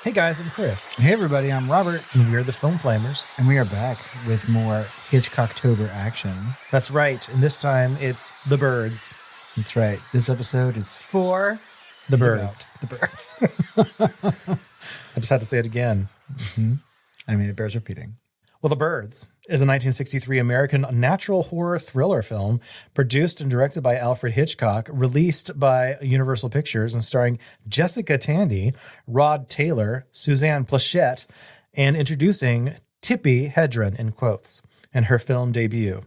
Hey guys, I'm Chris. Hey everybody, I'm Robert. And we're the Film Flamers. And we are back with more Hitchcocktober action. That's right. And this time it's The Birds. That's right. This episode is for The Birds. The Birds. I just had to say it again. Mm-hmm. I mean, it bears repeating. Well, The Birds is a 1963 American natural horror thriller film produced and directed by Alfred Hitchcock, released by Universal Pictures and starring Jessica Tandy, Rod Taylor, Suzanne Pleshette, and introducing Tippi Hedren, in quotes, in her film debut.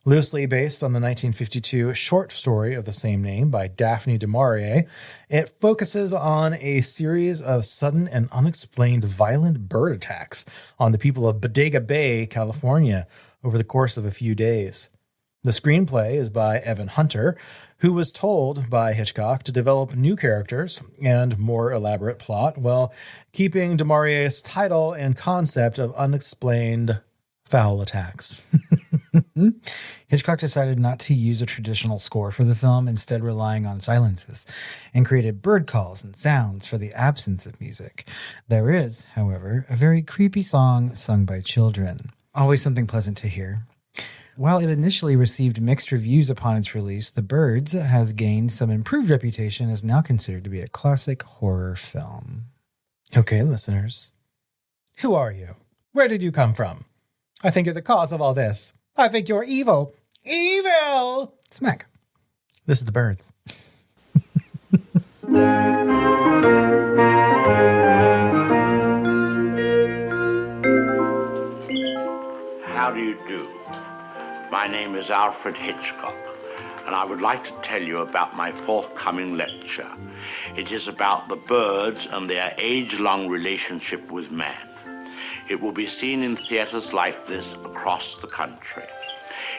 Loosely based on the 1952 short story of the same name by Daphne du Maurier, it focuses on a series of sudden and unexplained violent bird attacks on the people of Bodega Bay, California, over the course of a few days. The screenplay is by Evan Hunter, who was told by Hitchcock to develop new characters and more elaborate plot while keeping du Maurier's title and concept of unexplained foul attacks. Hitchcock decided not to use a traditional score for the film, instead relying on silences, and created bird calls and sounds for the absence of music. There is, however, a very creepy song sung by children. Always something pleasant to hear. While it initially received mixed reviews upon its release, The Birds has gained some improved reputation and is now considered to be a classic horror film. Okay, listeners. Who are you? Where did you come from? I think you're the cause of all this. I think you're evil. Evil! Smack. This is The Birds. How do you do? My name is Alfred Hitchcock, and I would like to tell you about my forthcoming lecture. It is about the birds and their age-long relationship with man. It will be seen in theaters like this across the country.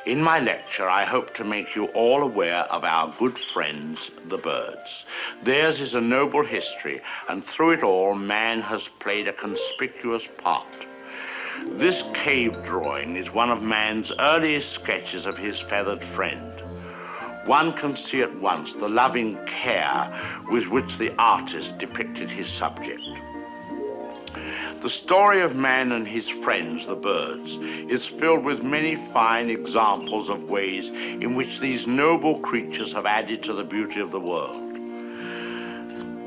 In my lecture, I hope to make you all aware of our good friends, the birds. Theirs is a noble history, and through it all, man has played a conspicuous part. This cave drawing is one of man's earliest sketches of his feathered friend. One can see at once the loving care with which the artist depicted his subject. The story of man and his friends, the birds, is filled with many fine examples of ways in which these noble creatures have added to the beauty of the world.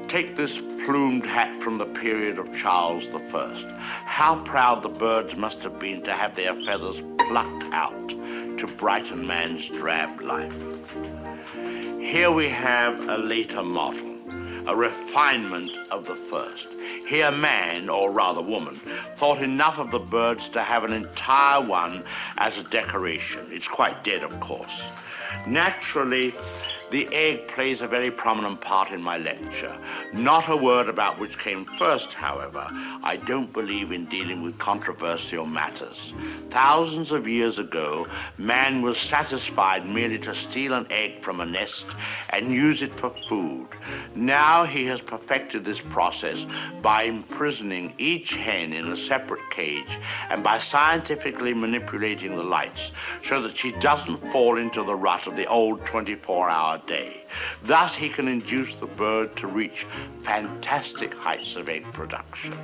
Take this plumed hat from the period of Charles I. How proud the birds must have been to have their feathers plucked out to brighten man's drab life. Here we have a later model, a refinement of the first. Here man, or rather woman, thought enough of the birds to have an entire one as a decoration. It's quite dead, of course. Naturally, the egg plays a very prominent part in my lecture. Not a word about which came first, however. I don't believe in dealing with controversial matters. Thousands of years ago, man was satisfied merely to steal an egg from a nest and use it for food. Now he has perfected this process by imprisoning each hen in a separate cage and by scientifically manipulating the lights so that she doesn't fall into the rut of the old 24-hour day. Thus, he can induce the bird to reach fantastic heights of egg production.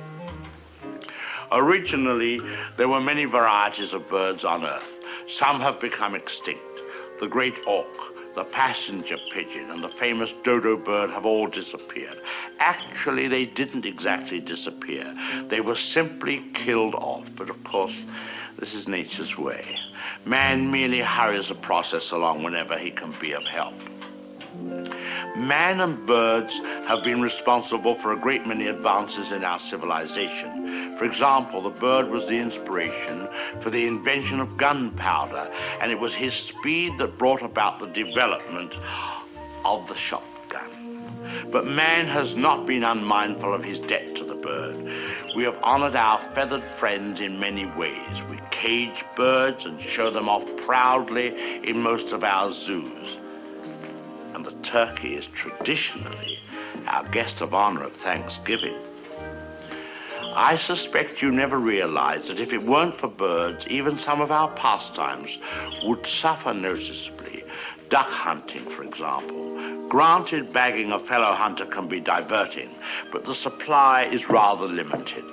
Originally, there were many varieties of birds on Earth. Some have become extinct. The great auk, the passenger pigeon, and the famous dodo bird have all disappeared. Actually, they didn't exactly disappear. They were simply killed off, but of course, this is nature's way. Man merely hurries the process along whenever he can be of help. Man and birds have been responsible for a great many advances in our civilization. For example, the bird was the inspiration for the invention of gunpowder, and it was his speed that brought about the development of the shotgun. But man has not been unmindful of his debt to the bird. We have honored our feathered friends in many ways. We cage birds and show them off proudly in most of our zoos. And the turkey is traditionally our guest of honor at Thanksgiving. I suspect you never realized that if it weren't for birds, even some of our pastimes would suffer noticeably. Duck hunting, for example, Granted, bagging a fellow hunter can be diverting, but the supply is rather limited.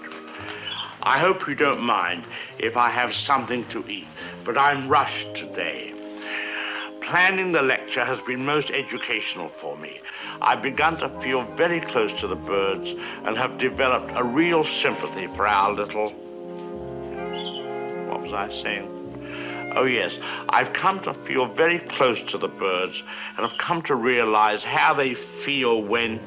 I hope you don't mind if I have something to eat, but I'm rushed today. Planning the lecture has been most educational for me. I've begun to feel very close to the birds and have developed a real sympathy for our little... What was I saying? Oh yes, I've come to feel very close to the birds and have come to realize how they feel when...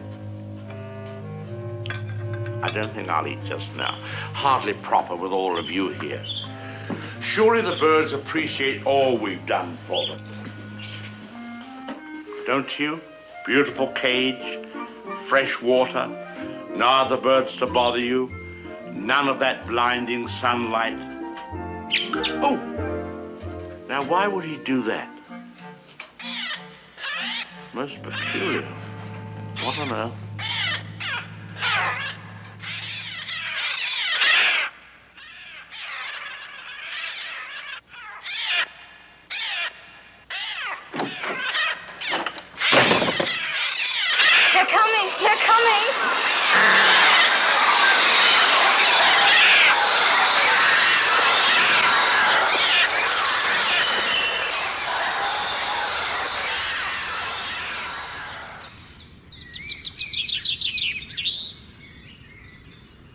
I don't think I'll eat just now. Hardly proper with all of you here. Surely the birds appreciate all we've done for them. Don't you? Beautiful cage, fresh water, no other birds to bother you, none of that blinding sunlight. Oh! Now, why would he do that? Most peculiar. What on earth? They're coming!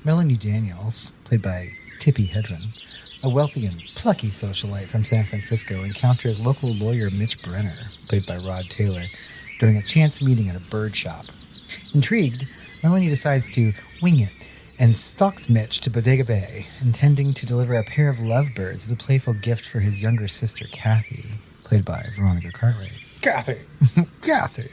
Melanie Daniels, played by Tippi Hedren, a wealthy and plucky socialite from San Francisco, encounters local lawyer Mitch Brenner, played by Rod Taylor, during a chance meeting at a bird shop. Intrigued, Melanie decides to wing it and stalks Mitch to Bodega Bay, intending to deliver a pair of lovebirds as a playful gift for his younger sister, Kathy, played by Veronica Cartwright. Kathy. Kathy.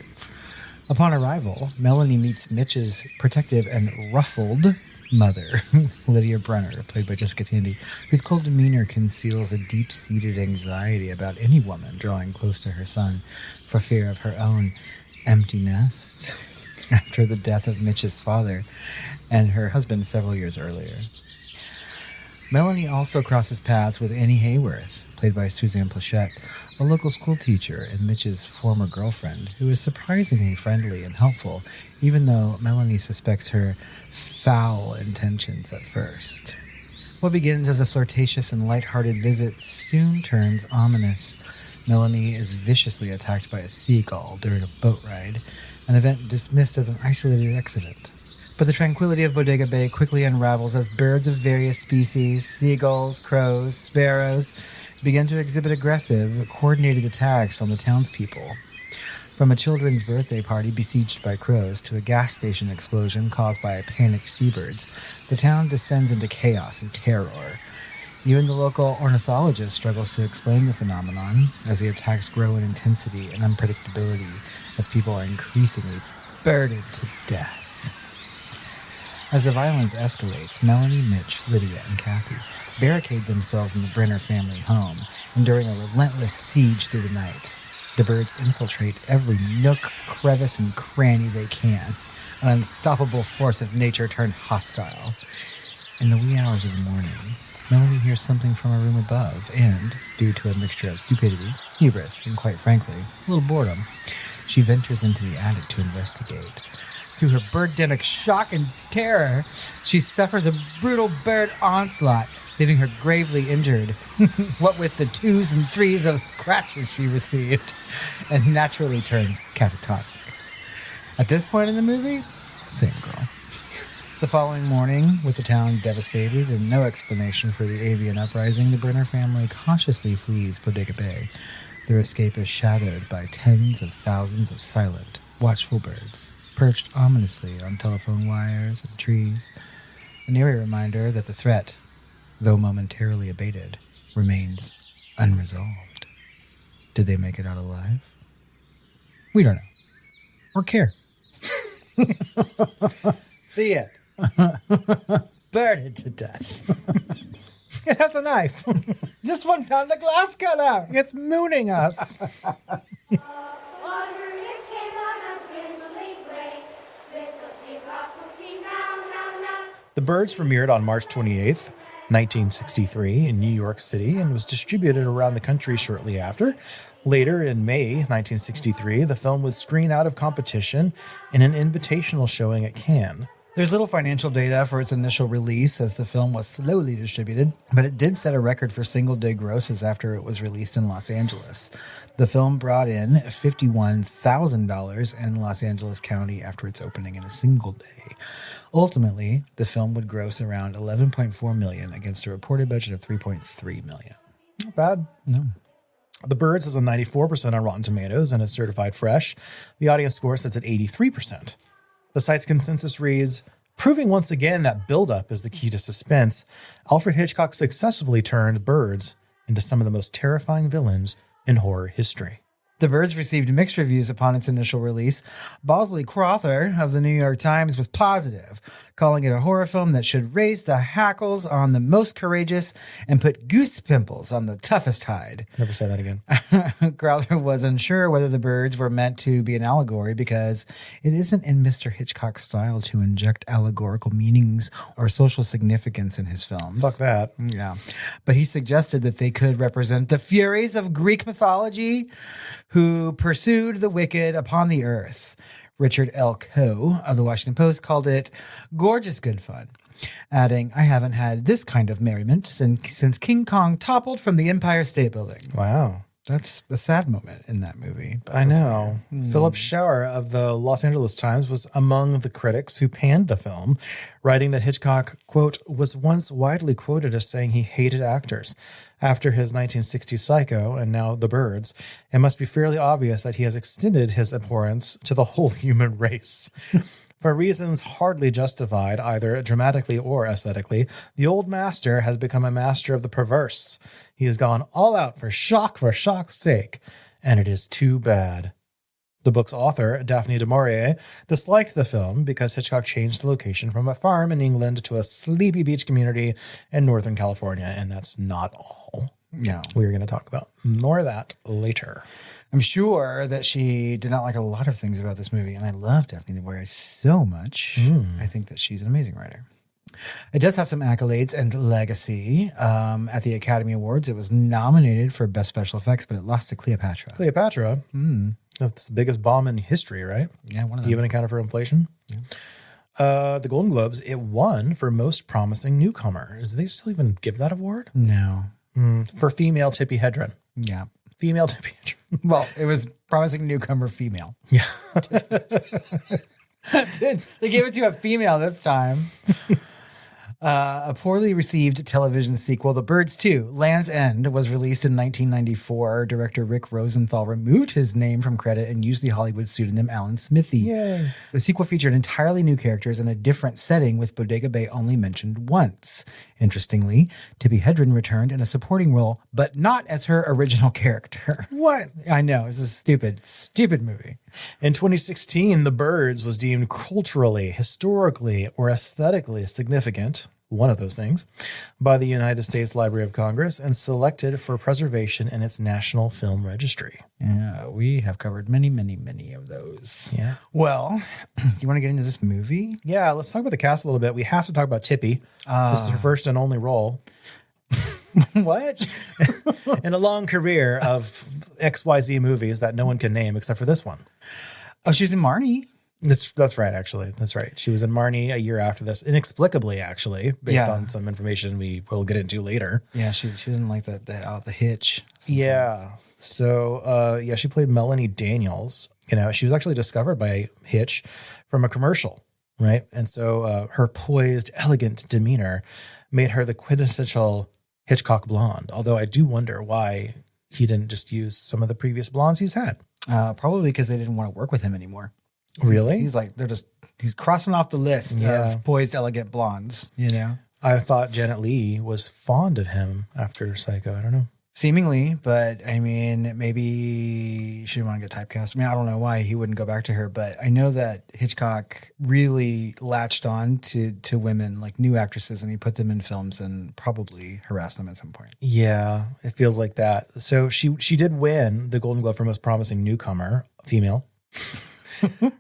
Upon arrival, Melanie meets Mitch's protective and ruffled mother, Lydia Brenner, played by Jessica Tandy, whose cold demeanor conceals a deep-seated anxiety about any woman drawing close to her son for fear of her own empty nest after the death of Mitch's father and her husband several years earlier. Melanie also crosses paths with Annie Hayworth, played by Suzanne Pleshette, a local school teacher and Mitch's former girlfriend, who is surprisingly friendly and helpful, even though Melanie suspects her foul intentions at first. What begins as a flirtatious and light-hearted visit soon turns ominous. Melanie is viciously attacked by a seagull during a boat ride, an event dismissed as an isolated accident. But the tranquility of Bodega Bay quickly unravels as birds of various species, seagulls, crows, sparrows, begin to exhibit aggressive, coordinated attacks on the townspeople. From a children's birthday party besieged by crows to a gas station explosion caused by panicked seabirds, the town descends into chaos and terror. Even the local ornithologist struggles to explain the phenomenon as the attacks grow in intensity and unpredictability as people are increasingly birded to death. As the violence escalates, Melanie, Mitch, Lydia, and Kathy barricade themselves in the Brenner family home, enduring a relentless siege through the night. The birds infiltrate every nook, crevice, and cranny they can, an unstoppable force of nature turned hostile. In the wee hours of the morning, Melanie hears something from a room above, and, due to a mixture of stupidity, hubris, and quite frankly, a little boredom, she ventures into the attic to investigate. Through her birdemic shock and terror, she suffers a brutal bird onslaught, leaving her gravely injured, what with the 2s and 3s of scratches she received, and naturally turns catatonic. At this point in the movie, same girl. The following morning, with the town devastated and no explanation for the avian uprising, the Brenner family cautiously flees Bodega Bay. Their escape is shadowed by tens of thousands of silent, watchful birds, perched ominously on telephone wires and trees, an eerie reminder that the threat, though momentarily abated, remains unresolved. Did they make it out alive? We don't know. Or care. The end. Birded to death. It has a knife. This one found a glass cutter. It's mooning us. The Birds premiered on March 28th, 1963 in New York City and was distributed around the country shortly after. Later in May 1963, the film would screen out of competition in an invitational showing at Cannes. There's little financial data for its initial release as the film was slowly distributed, but it did set a record for single-day grosses after it was released in Los Angeles. The film brought in $51,000 in Los Angeles County after its opening in a single day. Ultimately, the film would gross around $11.4 million against a reported budget of $3.3 million. Not bad. No. The Birds is a 94% on Rotten Tomatoes and is certified fresh. The audience score sits at 83%. The site's consensus reads, proving once again that buildup is the key to suspense, Alfred Hitchcock successfully turned birds into some of the most terrifying villains in horror history. The Birds received mixed reviews upon its initial release. Bosley Crowther of the New York Times was positive, calling it a horror film that should raise the hackles on the most courageous and put goose pimples on the toughest hide. Never say that again. Crowther was unsure whether The Birds were meant to be an allegory because it isn't in Mr. Hitchcock's style to inject allegorical meanings or social significance in his films. Fuck that. Yeah. But he suggested that they could represent the furies of Greek mythology who pursued the wicked upon the earth. Richard L. Coe of the Washington Post called it gorgeous good fun, adding, I haven't had this kind of merriment since King Kong toppled from the Empire State Building. Wow. That's a sad moment in that movie. I know. Philip Schauer of the Los Angeles Times was among the critics who panned the film, writing that Hitchcock, quote, was once widely quoted as saying he hated actors. After his 1960 Psycho and now The Birds, it must be fairly obvious that he has extended his abhorrence to the whole human race. For reasons hardly justified, either dramatically or aesthetically, the old master has become a master of the perverse. He has gone all out for shock's sake, and it is too bad. The book's author, Daphne du Maurier, disliked the film because Hitchcock changed the location from a farm in England to a sleepy beach community in Northern California, and that's not all. Yeah. We're going to talk about more of that later. I'm sure that she did not like a lot of things about this movie, and I love Daphne du Maurier so much. I think that she's an amazing writer. It does have some accolades and legacy. At the Academy Awards, it was nominated for Best Special Effects, but it lost to Cleopatra. Cleopatra? That's the biggest bomb in history, right? Yeah, one of them. Even accounted for inflation? Yeah. The Golden Globes, it won for Most Promising Newcomer. Do they still even give that award? No. For female Tippi Hedren. Yeah. Female Tippi Hedren. Well, it was Promising Newcomer female. Yeah. They gave it to a female this time. A poorly received television sequel, The Birds 2, Land's End, was released in 1994. Director Rick Rosenthal removed his name from credit and used the Hollywood pseudonym Alan Smithy. Yay. The sequel featured entirely new characters in a different setting, with Bodega Bay only mentioned once. Interestingly, Tippi Hedren returned in a supporting role, but not as her original character. What? I know, it's a stupid movie. In 2016, The Birds was deemed culturally, historically, or aesthetically significant, one of those things, by the United States Library of Congress and selected for preservation in its National Film Registry. Yeah, we have covered many, many, many of those. Yeah. Well, you want to get into this movie? Yeah, let's talk about the cast a little bit. We have to talk about Tippi. This is her first and only role. What? In a long career of XYZ movies that no one can name except for this one. Oh, she's in Marnie. That's right, actually. That's right. She was in Marnie a year after this, inexplicably, actually, based on some information we will get into later. Yeah, she didn't like the hitch. Yeah. So, she played Melanie Daniels. You know, she was actually discovered by Hitch from a commercial, right? And so her poised, elegant demeanor made her the quintessential Hitchcock blonde. Although I do wonder why he didn't just use some of the previous blondes he's had. Probably because they didn't want to work with him anymore. Really? He's crossing off the list of poised, elegant blondes, you know? I thought Janet Leigh was fond of him after Psycho. I don't know. Seemingly, but I mean, maybe she didn't want to get typecast. I mean, I don't know why he wouldn't go back to her, but I know that Hitchcock really latched on to women, like new actresses, and he put them in films and probably harassed them at some point. Yeah, it feels like that. So she did win the Golden Globe for Most Promising Newcomer, female.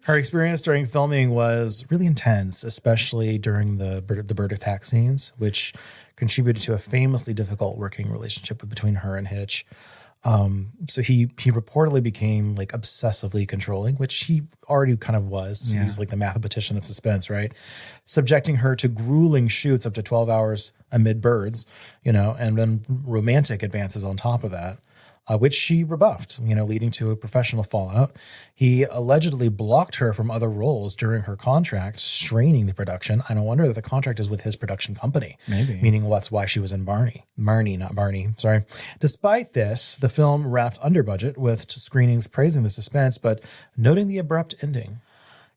Her experience during filming was really intense, especially during the bird attack scenes, which contributed to a famously difficult working relationship between her and Hitch. So he reportedly became like obsessively controlling, which he already kind of was. Yeah. He's like the mathematician of suspense, right? Subjecting her to grueling shoots up to 12 hours amid birds, and then romantic advances on top of that. Which she rebuffed, leading to a professional fallout. He allegedly blocked her from other roles during her contract, straining the production. I don't wonder that the contract is with his production company. Maybe. Meaning that's why she was in Marnie, not Barney. Sorry. Despite this, the film wrapped under budget with screenings praising the suspense, but noting the abrupt ending.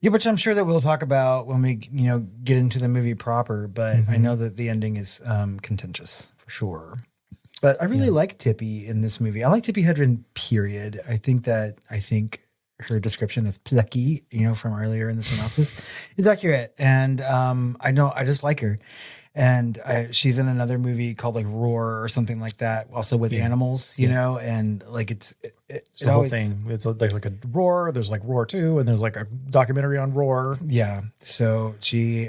Yeah, which I'm sure that we'll talk about when we, get into the movie proper. But I know that the ending is contentious for sure. But I really like Tippi in this movie. I like Tippi Hedren, period. I think her description as plucky, from earlier in the synopsis is accurate. And I just like her. And she's in another movie called like Roar or something like that, also with animals, and like it's the whole thing. There's like a Roar, there's like Roar 2, and there's like a documentary on Roar. Yeah. So she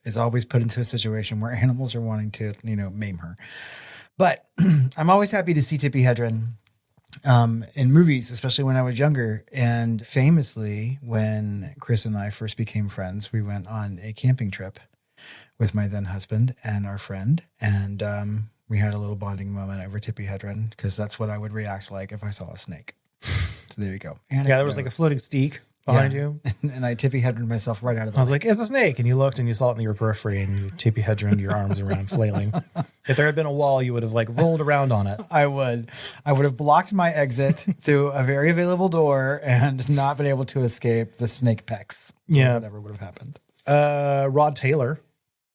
is always put into a situation where animals are wanting to, maim her. But I'm always happy to see Tippi Hedren in movies, especially when I was younger. And famously, when Chris and I first became friends, we went on a camping trip with my then husband and our friend. And we had a little bonding moment over Tippi Hedren because that's what I would react like if I saw a snake. So there you go. There was like a floating steak behind you. And I Tippi Hedren myself right out of the I was like, it's a snake. And you looked and you saw it in your periphery and you Tippi Hedren your arms around flailing. If there had been a wall, you would have like rolled around on it. I would have blocked my exit through a very available door and not been able to escape the snake pecks. Yeah. Whatever would have happened. Rod Taylor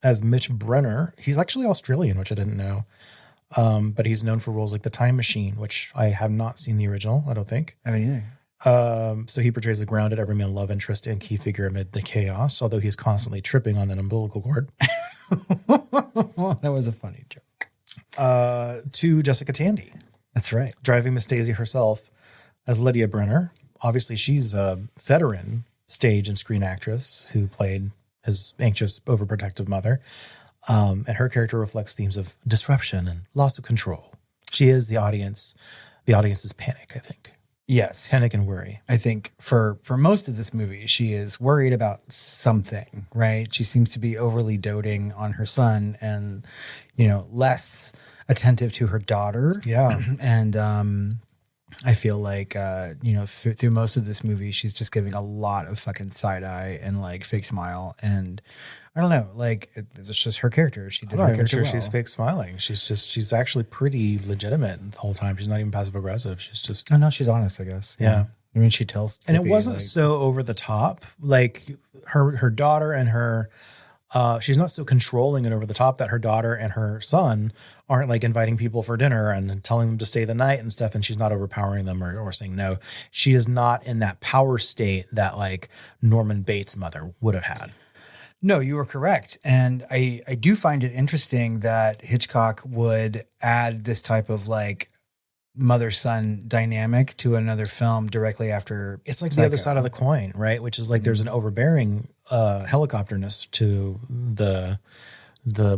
as Mitch Brenner. He's actually Australian, which I didn't know. But he's known for roles like The Time Machine, which I have not seen the original, I don't think. I mean, either. So he portrays a grounded everyman love interest and key figure amid the chaos, although he's constantly tripping on an umbilical cord. That was a funny joke. To Jessica Tandy. That's right. Driving Miss Daisy herself as Lydia Brenner. Obviously, she's a veteran stage and screen actress who played his anxious, overprotective mother. And her character reflects themes of disruption and loss of control. She is the audience's panic, I think. Yes. Panic and worry. I think for most of this movie, she is worried about something, right? She seems to be overly doting on her son and, less attentive to her daughter. Yeah. And I feel like, through most of this movie, she's just giving a lot of fucking side eye and like fake smile. And I don't know, like it's just her character. She did her I'm character sure well. she's fake smiling. She's actually pretty legitimate the whole time. She's not even passive aggressive. She's just. Oh, no, she's honest, I guess. Yeah. I mean, she tells. And it Tippi, wasn't so over the top. Like her daughter and her, she's not so controlling and over the top that her daughter and her son aren't like inviting people for dinner and telling them to stay the night and stuff. And she's not overpowering them or saying no. She is not in that power state that like Norman Bates' mother would have had. No, you were correct. And I do find it interesting that Hitchcock would add this type of like mother-son dynamic to another film directly after. It's like the other side of the coin, right? Which is like there's an overbearing helicopterness to the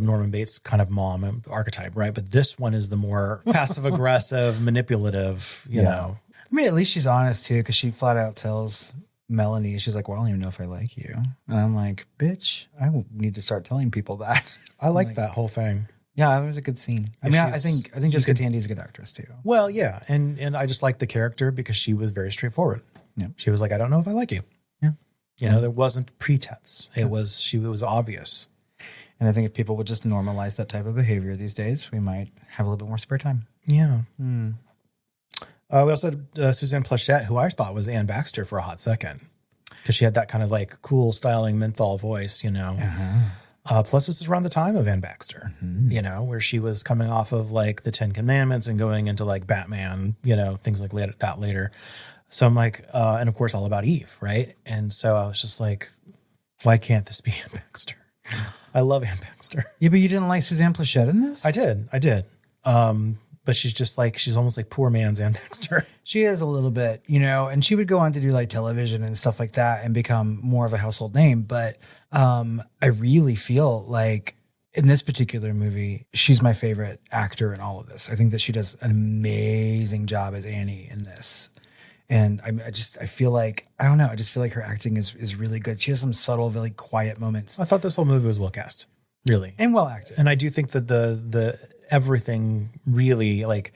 Norman Bates kind of mom archetype, right? But this one is the more passive-aggressive, manipulative, you know. I mean, at least she's honest too, because she flat out tells Melanie, she's like, well, I don't even know if I like you. And I'm like, bitch, I need to start telling people that. I like that whole thing. Yeah, it was a good scene. I mean, I think Jessica Tandy's a good actress too. Well, yeah. And I just like the character because she was very straightforward. Yeah. She was like, I don't know if I like you. Yeah. You know, there wasn't pretense. It was obvious. And I think if people would just normalize that type of behavior these days, we might have a little bit more spare time. Yeah. We also had Suzanne Pleshette, who I thought was Anne Baxter for a hot second. Because she had that kind of like cool styling menthol voice, you know. Plus this is around the time of Anne Baxter, you know, where she was coming off of like the 10 Commandments and going into like Batman, you know, things like that later. So I'm like, and of course all about Eve, right? And so I was just like, why can't this be Anne Baxter? I love Anne Baxter. Yeah, but you didn't like Suzanne Pleshette in this? I did. but she's almost like poor man's Ann Dexter. She is a little bit, and she would go on to do like television and stuff like that and become more of a household name. But I really feel like in this particular movie, she's my favorite actor in all of this. I think that she does an amazing job as Annie in this. And I feel like, I don't know, I just feel like her acting is really good. She has some subtle, really quiet moments. I thought this whole movie was well cast, really. And well acted. And I do think that the everything really, like,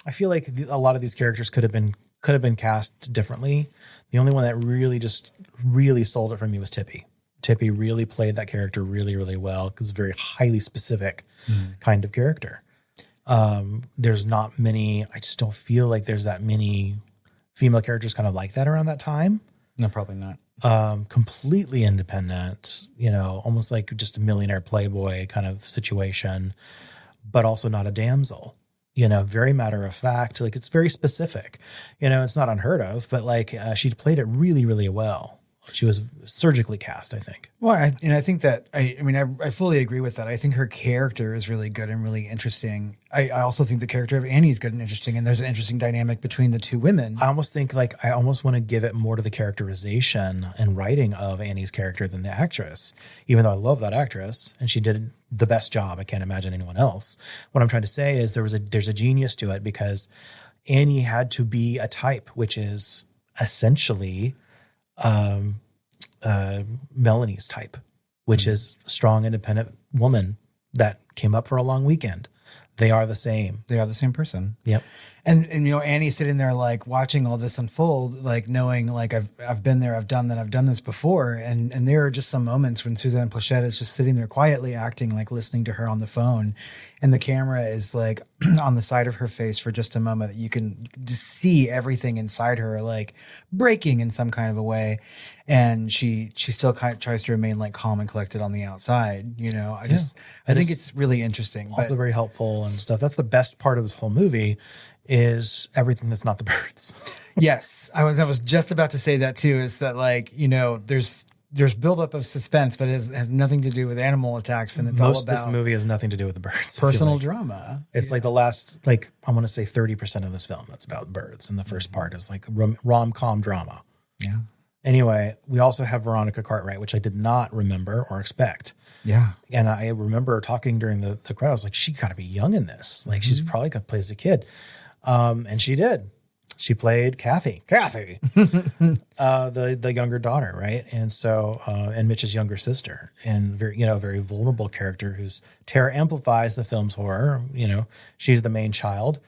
I feel like a lot of these characters could have been cast differently. The only one that really sold it for me was Tippi. Tippi really played that character really, really well because it's a very highly specific kind of character. There's not many, I just don't feel like there's that many female characters kind of like that around that time. No, probably not. Completely independent, almost like just a millionaire playboy kind of situation, but also not a damsel, very matter of fact. Like, it's very specific, it's not unheard of, but like she played it really, really well. She was surgically cast, I think. Well, I think that, I fully agree with that. I think her character is really good and really interesting. I also think the character of Annie is good and interesting, and there's an interesting dynamic between the two women. I almost think I almost want to give it more to the characterization and writing of Annie's character than the actress, even though I love that actress and she did the best job. I can't imagine anyone else. What I'm trying to say is there's a genius to it because Annie had to be a type, which is essentially Melanie's type, which is a strong, independent woman that came up for a long weekend. They are the same. They are the same person. Yep. And Annie's sitting there like watching all this unfold, like knowing like I've been there, I've done this before. And there are just some moments when Suzanne Pleshette is just sitting there quietly acting, like listening to her on the phone. And the camera is like on the side of her face for just a moment. You can just see everything inside her like breaking in some kind of a way. And she still kind of tries to remain like calm and collected on the outside. I think it's really interesting. Also very helpful and stuff. That's the best part of this whole movie is everything that's not the birds. Yes. I was just about to say that too, is that like, there's buildup of suspense, but it has nothing to do with animal attacks. And it's all about this movie has nothing to do with the birds. Personal drama. It's like the last, I want to say 30% of this film that's about birds. And the first part is like rom-com drama. Yeah. Anyway, we also have Veronica Cartwright, which I did not remember or expect. Yeah. And I remember talking during the crowd, I was like, she got to be young in this. Like, she's probably going to play as a kid. And she did. She played Kathy, the younger daughter, right? And so, and Mitch's younger sister, and very, very vulnerable character whose terror amplifies the film's horror. She's the main child.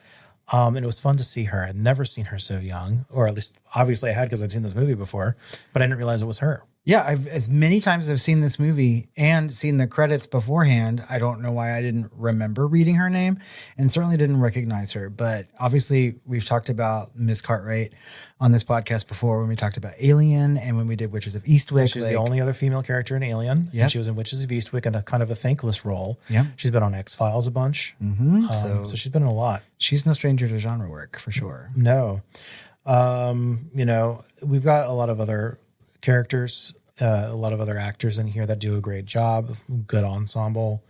And it was fun to see her. I'd never seen her so young, or at least obviously I had because I'd seen this movie before, but I didn't realize it was her. Yeah, as many times as I've seen this movie and seen the credits beforehand, I don't know why I didn't remember reading her name and certainly didn't recognize her. But obviously, we've talked about Miss Cartwright on this podcast before when we talked about Alien and when we did Witches of Eastwick. She's the only other female character in Alien. Yep. And she was in Witches of Eastwick in a kind of a thankless role. Yep. She's been on X-Files a bunch. Mm-hmm. So she's been in a lot. She's no stranger to genre work, for sure. No. We've got a lot of other characters, a lot of other actors in here that do a great job, good ensemble,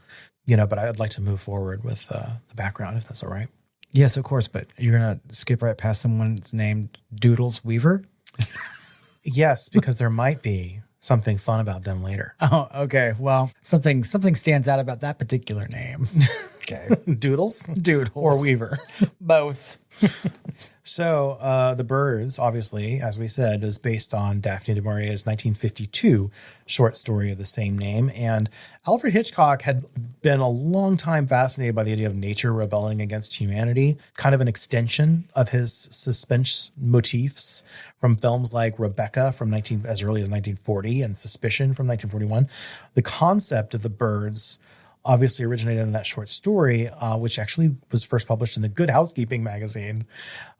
but I'd like to move forward with the background, if that's all right. Yes, of course, but you're going to skip right past someone named Doodles Weaver? Yes, because there might be something fun about them later. Oh, okay. Well, something stands out about that particular name. Okay. Doodles? Doodles. Or Weaver. Both. So The Birds, obviously, as we said, is based on Daphne du Maurier's 1952 short story of the same name. And Alfred Hitchcock had been a long time fascinated by the idea of nature rebelling against humanity, kind of an extension of his suspense motifs from films like Rebecca from as early as 1940 and Suspicion from 1941. The concept of the birds obviously originated in that short story, which actually was first published in the Good Housekeeping magazine,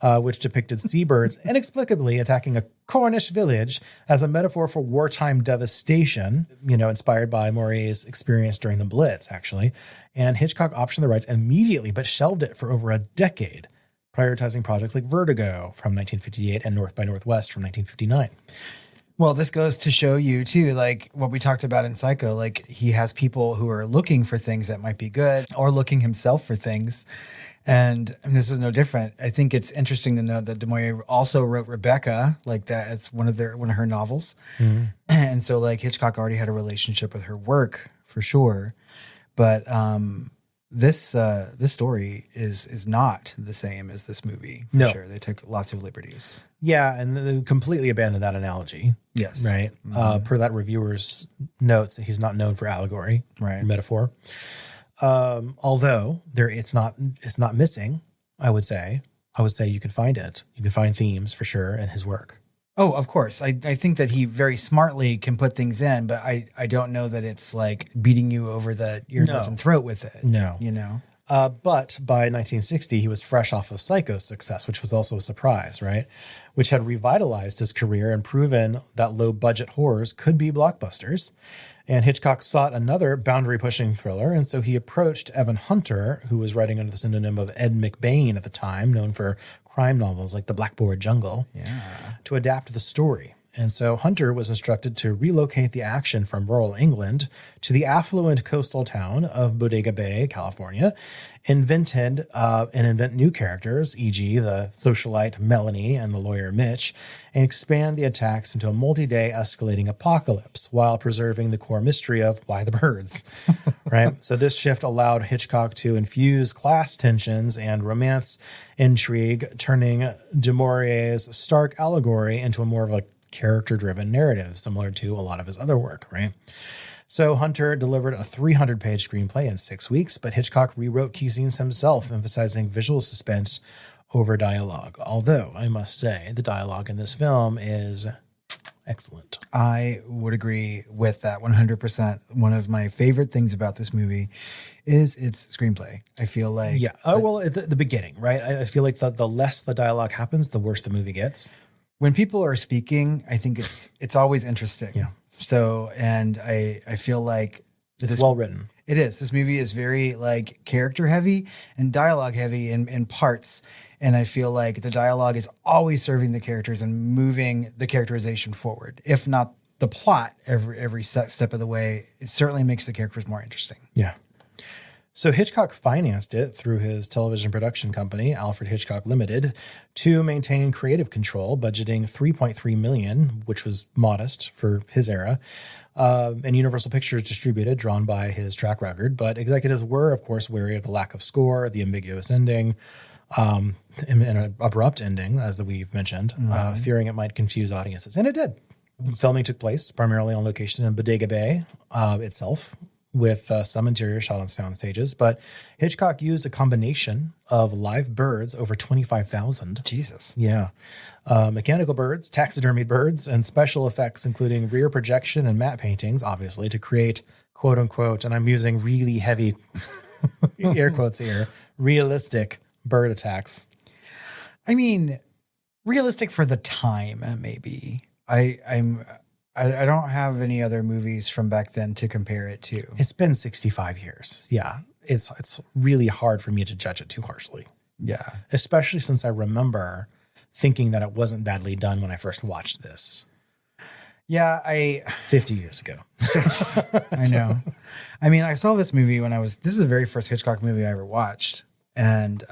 which depicted seabirds inexplicably attacking a Cornish village as a metaphor for wartime devastation, inspired by Maurier's experience during the Blitz, actually. And Hitchcock optioned the rights immediately, but shelved it for over a decade, prioritizing projects like Vertigo from 1958 and North by Northwest from 1959. Well, this goes to show you, too, like what we talked about in Psycho, like he has people who are looking for things that might be good or looking himself for things. And this is no different. I think it's interesting to note that du Maurier also wrote Rebecca, like that as one of her novels. And so like Hitchcock already had a relationship with her work for sure. But this story is not the same as this movie. For sure. They took lots of liberties. Yeah, and they completely abandoned that analogy. Yes. Right. Per that reviewer's notes, he's not known for allegory, right? Metaphor. Although it's not missing. I would say you can find it. You can find themes for sure in his work. Oh, of course. I think that he very smartly can put things in, but I don't know that it's like beating you over the ear, nose, and throat with it. No. You know? But by 1960, he was fresh off of Psycho's success, which was also a surprise, right? Which had revitalized his career and proven that low-budget horrors could be blockbusters. And Hitchcock sought another boundary-pushing thriller, and so he approached Evan Hunter, who was writing under the pseudonym of Ed McBain at the time, known for crime novels like The Blackboard Jungle, to adapt the story. And so Hunter was instructed to relocate the action from rural England to the affluent coastal town of Bodega Bay, California, invent new characters, e.g. the socialite Melanie and the lawyer Mitch, and expand the attacks into a multi-day escalating apocalypse while preserving the core mystery of why the birds, right? So this shift allowed Hitchcock to infuse class tensions and romance intrigue, turning du Maurier's stark allegory into a more of a character-driven narrative, similar to a lot of his other work, right? So Hunter delivered a 300-page screenplay in 6 weeks, but Hitchcock rewrote key scenes himself, emphasizing visual suspense over dialogue. Although, I must say, the dialogue in this film is excellent. I would agree with that 100%. One of my favorite things about this movie is its screenplay. I feel like... Yeah. Well, at the beginning, right? I feel like the less the dialogue happens, the worse the movie gets. When people are speaking, I think it's always interesting. Yeah. So, and I feel like it's well written. It is. This movie is very like character heavy and dialogue heavy in parts. And I feel like the dialogue is always serving the characters and moving the characterization forward. If not the plot every step of the way, it certainly makes the characters more interesting. Yeah. So Hitchcock financed it through his television production company, Alfred Hitchcock Limited, to maintain creative control, budgeting $3.3 million, which was modest for his era. And Universal Pictures distributed, drawn by his track record. But executives were, of course, wary of the lack of score, the ambiguous ending, and an abrupt ending, as we've mentioned, fearing it might confuse audiences. And it did. Filming took place primarily on location in Bodega Bay itself, with some interior shot on sound stages. But Hitchcock used a combination of live birds, over 25,000. Jesus. Yeah. Mechanical birds, taxidermied birds, and special effects, including rear projection and matte paintings, obviously, to create, quote unquote, and I'm using really heavy air quotes here, realistic bird attacks. I mean, realistic for the time, maybe. I don't have any other movies from back then to compare it to. It's been 65 years. Yeah. It's really hard for me to judge it too harshly. Yeah. Especially since I remember thinking that it wasn't badly done when I first watched this. Yeah, 50 years ago. I know. I mean, I saw this movie this is the very first Hitchcock movie I ever watched. And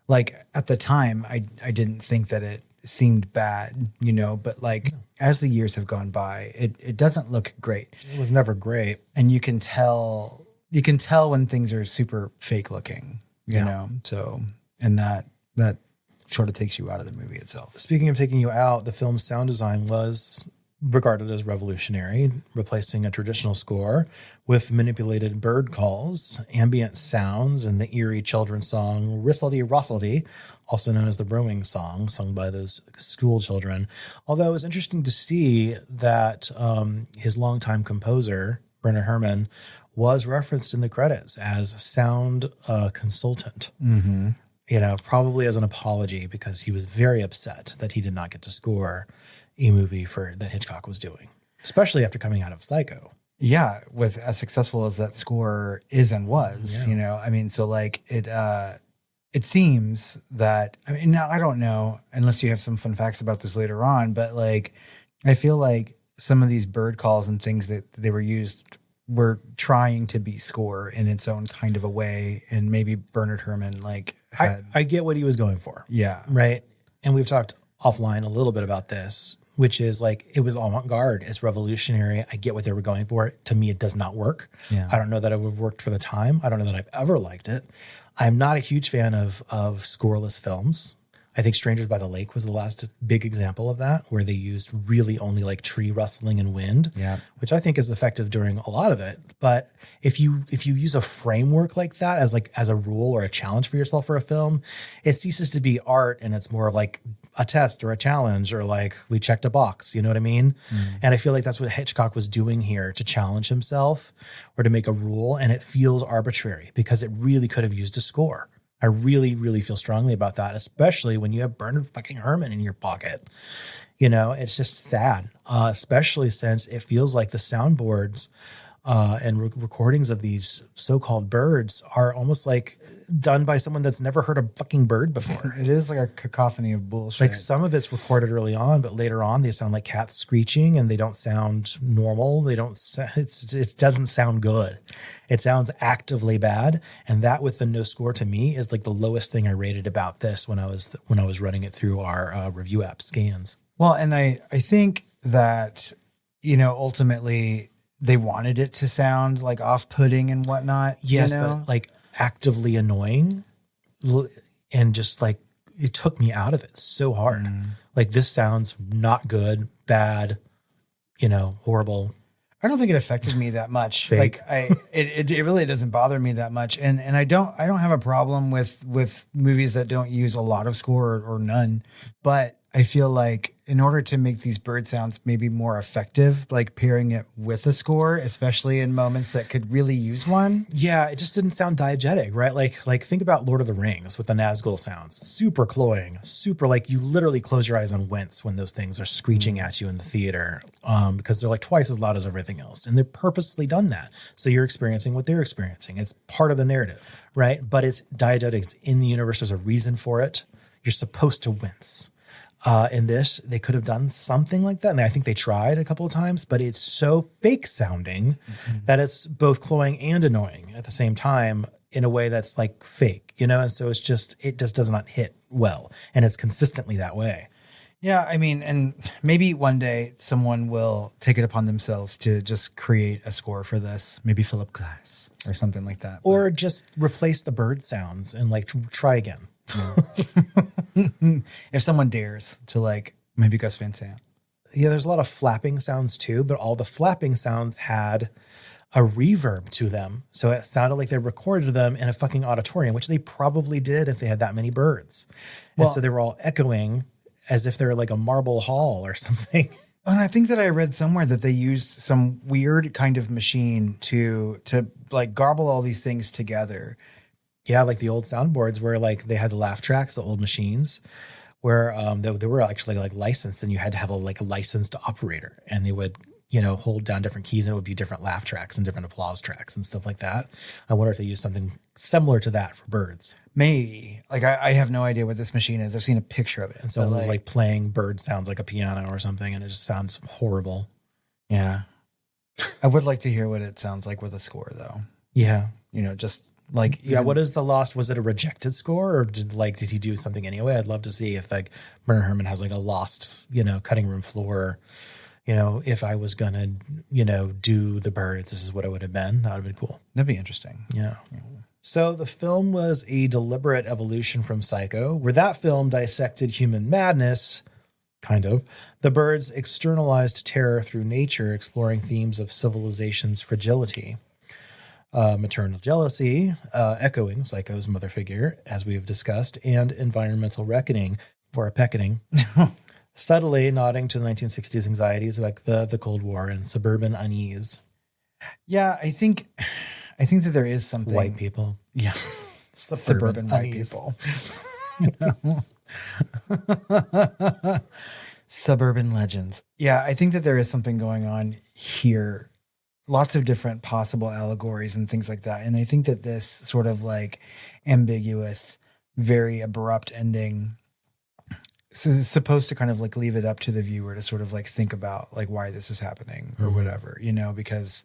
like at the time, I didn't think that it seemed bad, but like as the years have gone by, it doesn't look great. It was never great. And you can tell when things are super fake looking, you know? So, and that sort of takes you out of the movie itself. Speaking of taking you out, the film's sound design was regarded as revolutionary, replacing a traditional score with manipulated bird calls, ambient sounds, and the eerie children's song Ristledy Rostledy, also known as the Rowing Song, sung by those school children. Although it was interesting to see that his longtime composer, Bernard Herrmann, was referenced in the credits as sound consultant. Mm-hmm. Probably as an apology because he was very upset that he did not get to score a movie that Hitchcock was doing, especially after coming out of Psycho. Yeah, with as successful as that score is and was, I mean, so like it seems that, I mean, now I don't know unless you have some fun facts about this later on, but like I feel like some of these bird calls and things that they were used were trying to be score in its own kind of a way, and maybe Bernard Herrmann I get what he was going for. Yeah. Right. And we've talked offline a little bit about this, which is like, it was avant-garde. It's revolutionary. I get what they were going for. To me, it does not work. Yeah. I don't know that it would have worked for the time. I don't know that I've ever liked it. I'm not a huge fan of scoreless films. I think Strangers by the Lake was the last big example of that, where they used really only like tree rustling and wind, which I think is effective during a lot of it. But if you use a framework like that as a rule or a challenge for yourself for a film, it ceases to be art, and it's more of like a test or a challenge, or like we checked a box, you know what I mean? And I feel like that's what Hitchcock was doing here, to challenge himself or to make a rule. And it feels arbitrary because it really could have used a score. I really, really feel strongly about that, especially when you have Bernard fucking Herrmann in your pocket. You know, it's just sad, especially since it feels like the soundboards and recordings of these so-called birds are almost like done by someone that's never heard a fucking bird before. It is like a cacophony of bullshit. Like, some of it's recorded early on, but later on they sound like cats screeching, and they don't sound normal. They don't. It doesn't sound good. It sounds actively bad, and that with the no score to me is like the lowest thing I rated about this when I was running it through our review app scans. Well, and I think that, you know, ultimately they wanted it to sound like off-putting and whatnot. Yes, you know? but like actively annoying, and just like it took me out of it so hard. Like, this sounds not good, bad, you know, horrible. I don't think it affected me that much. Fake. Like it really doesn't bother me that much. And I don't have a problem with movies that don't use a lot of score or none. But I feel like in order to make these bird sounds maybe more effective, like pairing it with a score, especially in moments that could really use one. Yeah, it just didn't sound diegetic, right? Like think about Lord of the Rings with the Nazgul sounds. Super cloying, super, like, you literally close your eyes and wince when those things are screeching at you in the theater, because they're like twice as loud as everything else. And they're purposely done that. So you're experiencing what they're experiencing. It's part of the narrative, right? But it's diegetic. It's in the universe. There's a reason for it. You're supposed to wince. In this, they could have done something like that. And I think they tried a couple of times, but it's so fake sounding that it's both cloying and annoying at the same time, in a way that's like fake, you know? And so it just does not hit well. And it's consistently that way. Yeah, I mean, and maybe one day someone will take it upon themselves to just create a score for this, maybe Philip Glass or something like that. Or just replace the bird sounds and like try again. If someone dares to, like, maybe Gus Van Sant. Yeah, there's a lot of flapping sounds too, but all the flapping sounds had a reverb to them. So it sounded like they recorded them in a fucking auditorium, which they probably did if they had that many birds. And so they were all echoing as if they're like a marble hall or something. And I think that I read somewhere that they used some weird kind of machine to like garble all these things together. Yeah, like the old soundboards where like they had the laugh tracks, the old machines, where they were actually like licensed, and you had to have a licensed operator, and they would, you know, hold down different keys, and it would be different laugh tracks and different applause tracks and stuff like that. I wonder if they used something similar to that for birds. Maybe. Like, I have no idea what this machine is. I've seen a picture of it. And so it was like playing bird sounds like a piano or something, and it just sounds horrible. Yeah. I would like to hear what it sounds like with a score, though. Yeah. You know, just like, yeah. What is the lost? Was it a rejected score, or did he do something anyway? I'd love to see if like Bernard Herrmann has like a lost, you know, cutting room floor. You know, if I was gonna, you know, do the birds, this is what it would have been. That would have been cool. That'd be interesting. Yeah. So the film was a deliberate evolution from Psycho, where that film dissected human madness. Kind of. The birds externalized terror through nature, exploring themes of civilization's fragility. Maternal jealousy, echoing Psycho's mother figure, as we have discussed, and environmental reckoning for a pecketing, subtly nodding to the 1960s anxieties like the Cold War and suburban unease. Yeah, I think that there is something. White people. Yeah. Suburban white people. Suburban legends. Yeah, I think that there is something going on here. Lots of different possible allegories and things like that. And I think that this sort of like ambiguous, very abrupt ending is supposed to kind of like leave it up to the viewer to sort of like think about like why this is happening or whatever, you know, because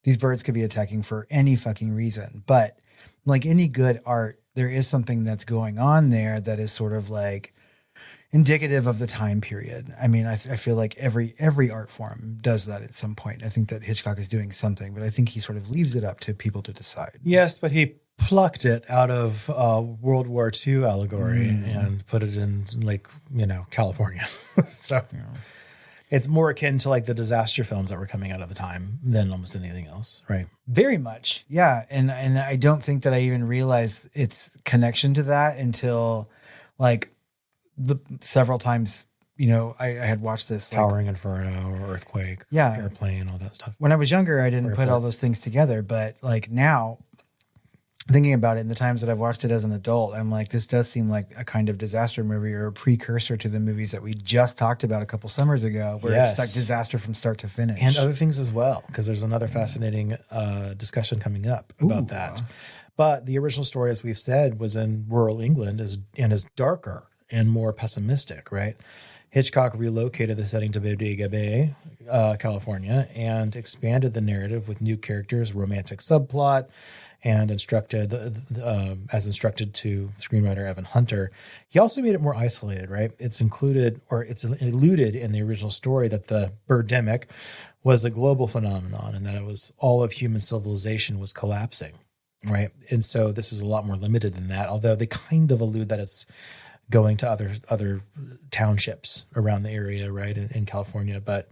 These birds could be attacking for any fucking reason. But like any good art, there is something that's going on there that is sort of like indicative of the time period. I mean, I feel like every art form does that at some point. I think that Hitchcock is doing something, but I think he sort of leaves it up to people to decide. Yes, but he plucked it out of World War II allegory and put it in like, California. So it's more akin to like the disaster films that were coming out at the time than almost anything else, right? Very much. Yeah. And I don't think that I even realized its connection to that until like the several times, I had watched this. Towering Inferno or Earthquake, Airplane, all that stuff. When I was younger, I didn't put all those things together, but like now, thinking about it in the times that I've watched it as an adult, I'm like, this does seem like a kind of disaster movie or a precursor to the movies that we just talked about a couple summers ago, where it's like disaster from start to finish. And other things as well, because there's another fascinating discussion coming up about that. But the original story, as we've said, was in rural England and is darker and more pessimistic, right? Hitchcock relocated the setting to Bodega Bay, California, and expanded the narrative with new characters, romantic subplot, and instructed to screenwriter Evan Hunter. He also made it more isolated, right? It's alluded in the original story that the birdemic was a global phenomenon and that it was all of human civilization was collapsing, right? And so this is a lot more limited than that, although they kind of allude that it's going to other townships around the area, right, in California. But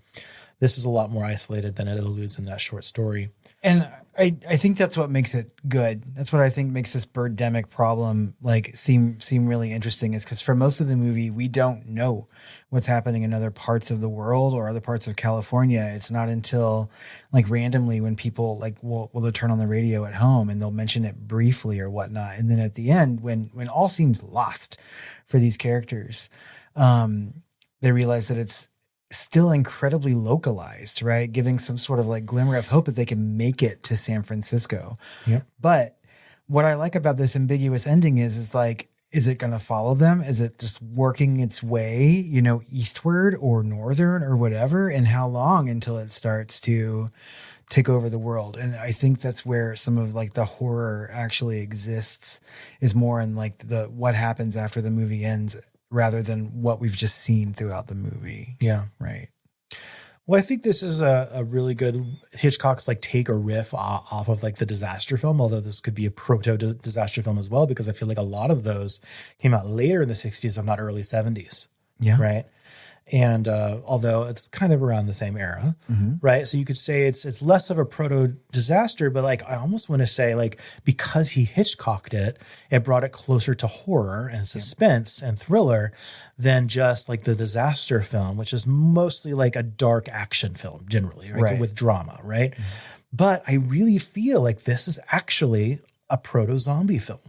this is a lot more isolated than it alludes in that short story. And I think that's what makes it good. That's what I think makes this birdemic problem like seem really interesting, is because for most of the movie, we don't know what's happening in other parts of the world or other parts of California. It's not until like randomly when people like will turn on the radio at home and they'll mention it briefly or whatnot. And then at the end, when all seems lost for these characters, they realize that it's still incredibly localized, right? Giving some sort of like glimmer of hope that they can make it to San Francisco. Yeah. But what I like about this ambiguous ending is like, is it going to follow them? Is it just working its way, eastward or northern or whatever? And how long until it starts to take over the world? And I think that's where some of like the horror actually exists, is more in like the what happens after the movie ends, rather than what we've just seen throughout the movie. Yeah. Right. Well, I think this is a really good Hitchcock's like take or riff off of like the disaster film, although this could be a proto disaster film as well, because I feel like a lot of those came out later in the 60s, if not early 70s. Yeah. Right. And although it's kind of around the same era, right? So you could say it's less of a proto disaster, but like I almost want to say like because he Hitchcocked it, it brought it closer to horror and suspense and thriller than just like the disaster film, which is mostly like a dark action film generally, right? With drama, right? But I really feel like this is actually a proto zombie film.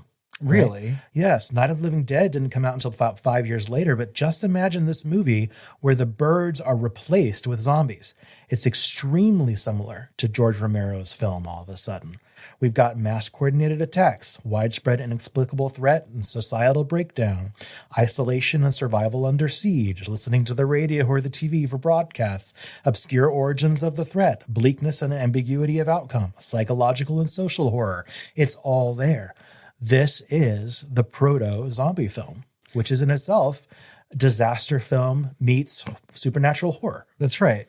Really? Right? Yes. Night of the Living Dead didn't come out until about 5 years later, but just imagine this movie where the birds are replaced with zombies. It's extremely similar to George Romero's film all of a sudden. We've got mass coordinated attacks, widespread inexplicable threat and societal breakdown, isolation and survival under siege, listening to the radio or the TV for broadcasts, obscure origins of the threat, bleakness and ambiguity of outcome, psychological and social horror. It's all there. This is the proto-zombie film, which is in itself disaster film meets supernatural horror. That's right.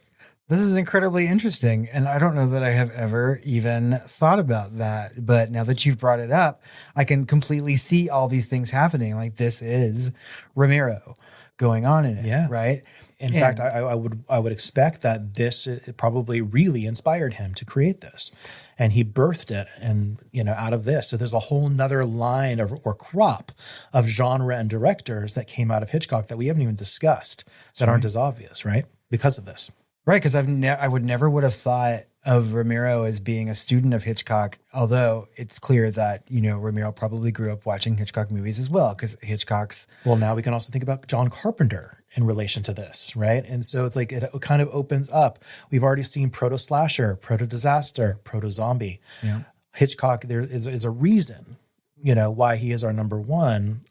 This is incredibly interesting. And I don't know that I have ever even thought about that. But now that you've brought it up, I can completely see all these things happening. Like this is Romero going on in it, right? In fact, I would expect that this probably really inspired him to create this. And he birthed it and, out of this. So there's a whole nother line or crop of genre and directors that came out of Hitchcock that we haven't even discussed that aren't as obvious, right? Because of this. Right, because I would never have thought of Romero as being a student of Hitchcock, although it's clear that, Romero probably grew up watching Hitchcock movies as well, because Hitchcock's... Well, now we can also think about John Carpenter in relation to this, right? And so it's like it kind of opens up. We've already seen proto-slasher, proto-disaster, proto-zombie. Yeah. Hitchcock, there is a reason, why he is our number one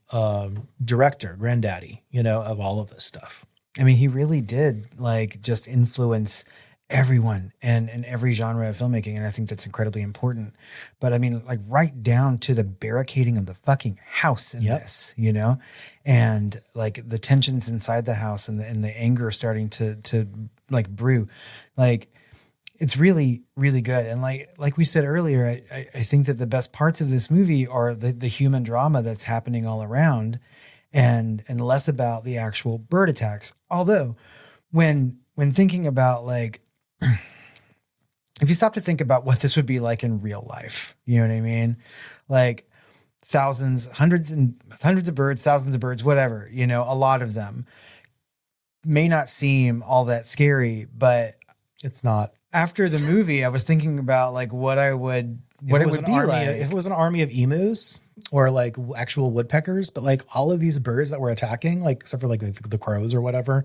director, granddaddy, of all of this stuff. I mean, he really did just influence everyone and in every genre of filmmaking. And I think that's incredibly important. But I mean, like right down to the barricading of the fucking house in this, you know, and like the tensions inside the house and the anger starting to like brew, like it's really, really good. And like we said earlier, I think that the best parts of this movie are the human drama that's happening all around and less about the actual bird attacks. Although when thinking about like, if you stop to think about what this would be like in real life, you know what I mean? Like thousands, hundreds of birds, thousands of birds, whatever, you know, a lot of them may not seem all that scary, but it's not. After the movie, I was thinking about like what it would be like. If it was an army of emus or like actual woodpeckers, but like all of these birds that were attacking, like except for like the crows or whatever,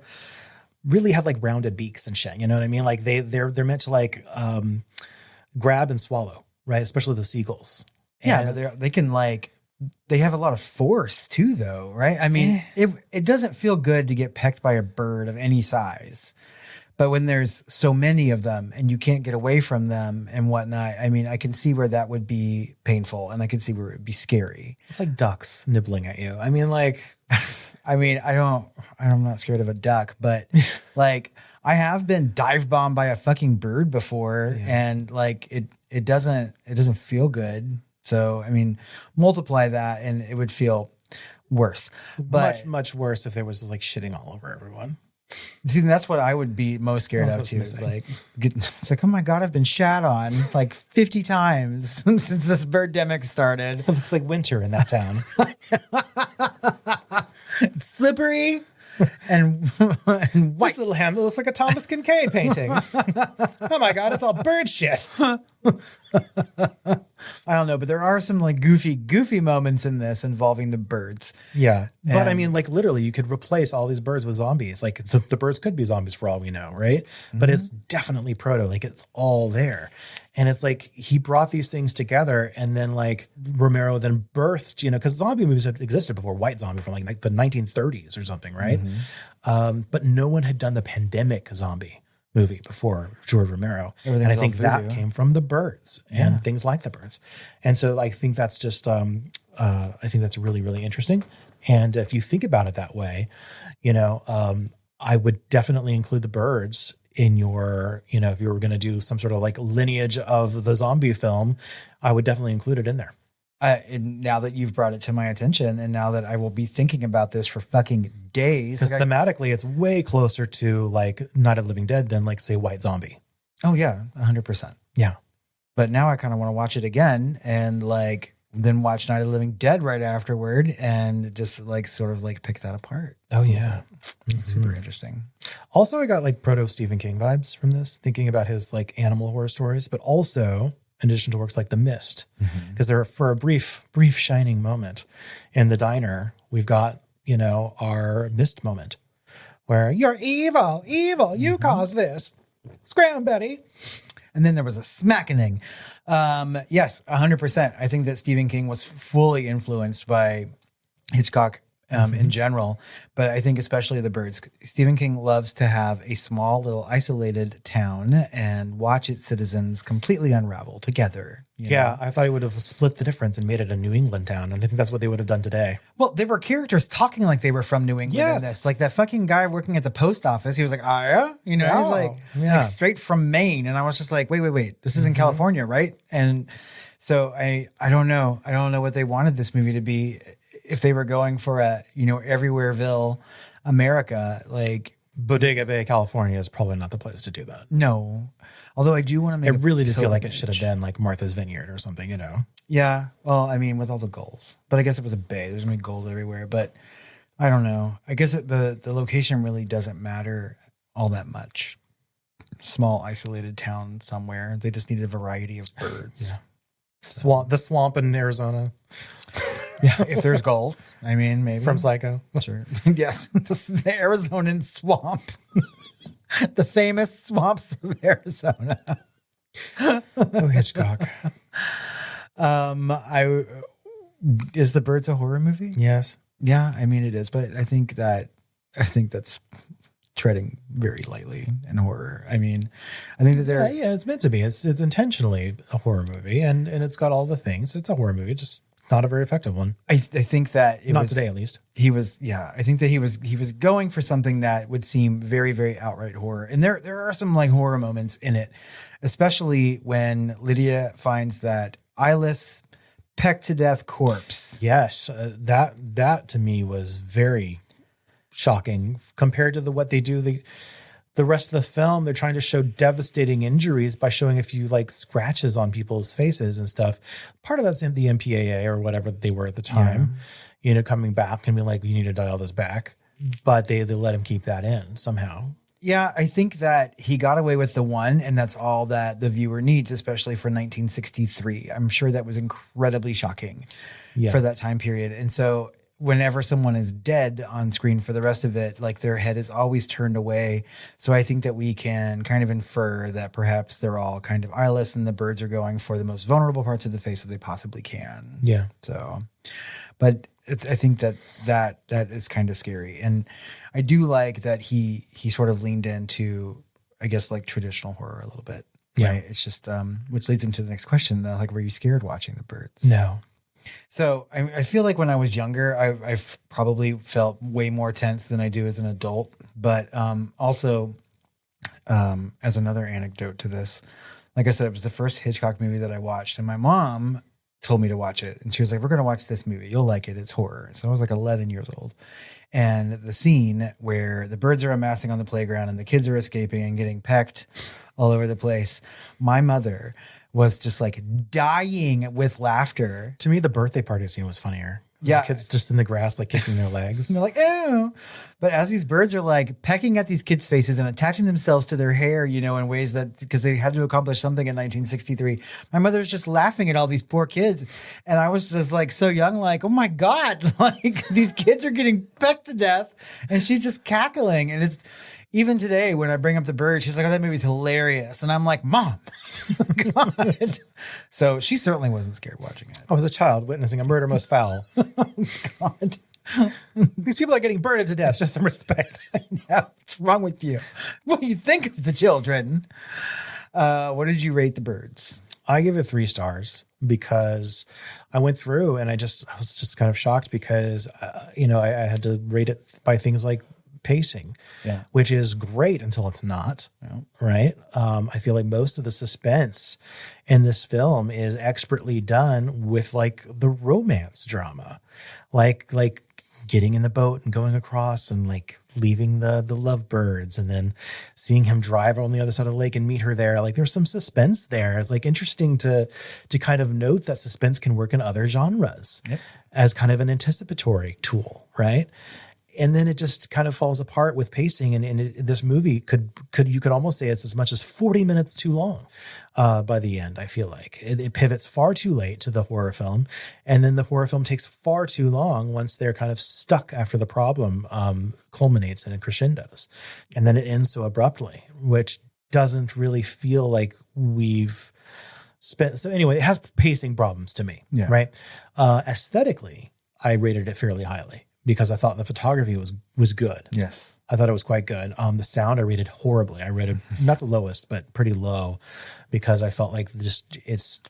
really had like rounded beaks and shit. You know what I mean? Like they're meant to like grab and swallow, right? Especially the seagulls. Yeah, but they can like, they have a lot of force too, though, right? I mean, it doesn't feel good to get pecked by a bird of any size. But when there's so many of them and you can't get away from them and whatnot, I mean, I can see where that would be painful and I can see where it would be scary. It's like ducks nibbling at you. I mean, like, I'm not scared of a duck, but like I have been dive bombed by a fucking bird before and like it doesn't feel good. So, I mean, multiply that and it would feel worse. But much worse if there was like shitting all over everyone. See, that's what I would be most scared of too. Like, it's like, oh my God, I've been shat on like 50 times since this birdemic started. It looks like winter in that town. It's slippery and white. This little hamlet looks like a Thomas Kincaid painting. Oh my God, it's all bird shit. I don't know, but there are some like goofy moments in this involving the birds. Yeah. But I mean, like literally you could replace all these birds with zombies. Like the birds could be zombies for all we know, right? Mm-hmm. But it's definitely proto, like it's all there. And it's like he brought these things together and then like Romero then birthed, you know, because zombie movies had existed before, white zombie from like the 1930s or something, right? Mm-hmm. But no one had done the pandemic zombie movie before George Romero. And I think that came from the birds and things like the birds. And so I think that's just, I think that's really, really interesting. And if you think about it that way, you know, I would definitely include the birds in your, you know, if you were going to do some sort of like lineage of the zombie film, I would definitely include it in there. And now that you've brought it to my attention and now that I will be thinking about this for fucking days. Because thematically, it's way closer to like Night of the Living Dead than like say White Zombie. Oh yeah, 100%. Yeah. But now I kind of want to watch it again and like then watch Night of the Living Dead right afterward and just like sort of like pick that apart. Oh yeah. Mm-hmm. Super interesting. Also, I got like proto Stephen King vibes from this, thinking about his like animal horror stories, but also in addition to works like The Mist, because they're for a brief shining moment in the diner, we've got, you know, our Mist moment where you're evil, you caused this. Scram, Betty. And then there was a smackening. Yes, 100%. I think that Stephen King was fully influenced by Hitchcock in general, but I think especially the birds. Stephen King loves to have a small little isolated town and watch its citizens completely unravel together. Yeah, I thought he would have split the difference and made it a New England town. And I think that's what they would have done today. Well, there were characters talking like they were from New England in this. Like that fucking guy working at the post office. He was like, oh, yeah? You know, he's like straight from Maine. And I was just like, wait. This is in California, right? And so I don't know. I don't know what they wanted this movie to be. If they were going for a, you know, Everywhereville America, like Bodega Bay, California is probably not the place to do that. No. Although I do want to make it really did feel like it should have been like Martha's Vineyard or something, you know? Yeah. Well, I mean, with all the gulls. But I guess it was a bay. There's going to be gulls everywhere. But I don't know. I guess the location really doesn't matter all that much. Small, isolated town somewhere. They just needed a variety of birds. The swamp in Arizona. Yeah, if there's gulls, I mean, maybe. From Psycho. Sure. Yes, the Arizonan swamp. The famous swamps of Arizona. Oh, Hitchcock. Is The Birds a horror movie? Yes. Yeah, I mean it is, but I think that's treading very lightly in horror. I mean, I think that they're Yeah, it's meant to be. It's intentionally a horror movie, and it's got all the things. It's a horror movie, just not a very effective one. I think that it Not was, today, at least. He was, yeah. I think that he was going for something that would seem very, very outright horror. And there are some like horror moments in it, especially when Lydia finds that eyeless, pecked to death corpse. Yes, that to me was very shocking compared to what they do the rest of the film. They're trying to show devastating injuries by showing a few like scratches on people's faces and stuff. Part of that's in the MPAA or whatever they were at the time, coming back and being like, you need to dial this back. But they let him keep that in somehow. Yeah, I think that he got away with the one, and that's all that the viewer needs, especially for 1963. I'm sure that was incredibly shocking for that time period. And so whenever someone is dead on screen for the rest of it, like their head is always turned away. So I think that we can kind of infer that perhaps they're all kind of eyeless and the birds are going for the most vulnerable parts of the face that they possibly can. Yeah. So, but I think that is kind of scary. And I do like that he sort of leaned into, I guess, like traditional horror a little bit. Yeah. Right? It's just, which leads into the next question, like, were you scared watching the birds? No. So I feel like when I was younger, I've probably felt way more tense than I do as an adult. But also, as another anecdote to this, like I said, it was the first Hitchcock movie that I watched, and my mom told me to watch it. And she was like, we're going to watch this movie. You'll like it. It's horror. So I was like 11 years old. And the scene where the birds are amassing on the playground and the kids are escaping and getting pecked all over the place, my mother was just like dying with laughter. To me, the birthday party scene was funnier. Yeah. The kids just in the grass, like kicking their legs. And they're like, ew. But as these birds are like pecking at these kids' faces and attaching themselves to their hair, in ways that, because they had to accomplish something in 1963, my mother was just laughing at all these poor kids. And I was just like so young, like, oh my God, like these kids are getting pecked to death. And she's just cackling. And it's, even today, when I bring up the bird, she's like, oh, that movie's hilarious. And I'm like, Mom, God. So she certainly wasn't scared watching it. I was a child witnessing a murder most foul. God. These people are getting burned to death. Just some respect. What's wrong with you? What do you think of the children? What did you rate the birds? I give it 3 stars because I went through and I was just kind of shocked because, I had to rate it by things like pacing, which is great until it's not, right? I feel like most of the suspense in this film is expertly done with like the romance drama, like getting in the boat and going across and like leaving the lovebirds and then seeing him drive on the other side of the lake and meet her there. Like there's some suspense there. It's like interesting to kind of note that suspense can work in other genres as kind of an anticipatory tool, right? And then it just kind of falls apart with pacing. And this movie you could almost say it's as much as 40 minutes too long by the end. I feel like it pivots far too late to the horror film. And then the horror film takes far too long once they're kind of stuck after the problem culminates and it crescendos. And then it ends so abruptly, which doesn't really feel like we've spent. So anyway, it has pacing problems to me, right? Aesthetically, I rated it fairly highly, because I thought the photography was good. Yes. I thought it was quite good. The sound I rated horribly. I rated not the lowest, but pretty low, because I felt like it's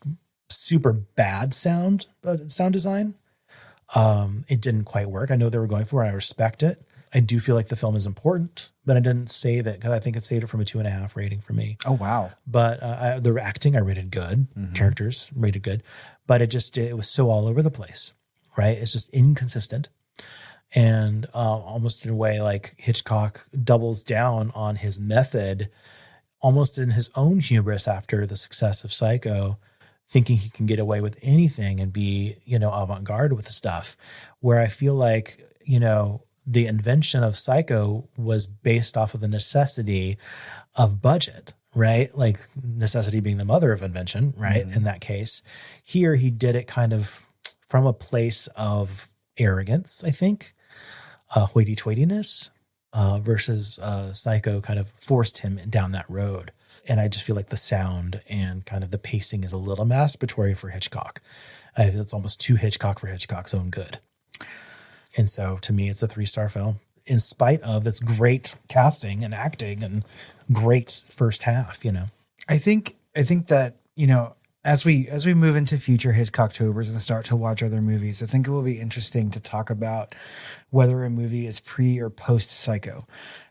super bad sound design. It didn't quite work. I know they were going for it. I respect it. I do feel like the film is important, but I didn't save it because I think it saved it from a 2.5 rating for me. Oh, wow. But the acting I rated good. Mm-hmm. Characters rated good. But it was so all over the place, right? It's just inconsistent. And almost in a way, like Hitchcock doubles down on his method, almost in his own hubris after the success of Psycho, thinking he can get away with anything and be, avant-garde with stuff. Where I feel like, the invention of Psycho was based off of the necessity of budget, right? Like necessity being the mother of invention, right? Mm-hmm. In that case, here he did it kind of from a place of arrogance, I think. Hoity-toityness versus Psycho kind of forced him down that road. And I just feel like the sound and kind of the pacing is a little masturbatory for Hitchcock. It's almost too Hitchcock for Hitchcock's own good. And so to me, it's a 3-star film. in spite of its great casting and acting and great first half, you know. I think that, you know, as we move into future Hitchcocktobers and start to watch other movies, I think it will be interesting to talk about whether a movie is pre or post Psycho,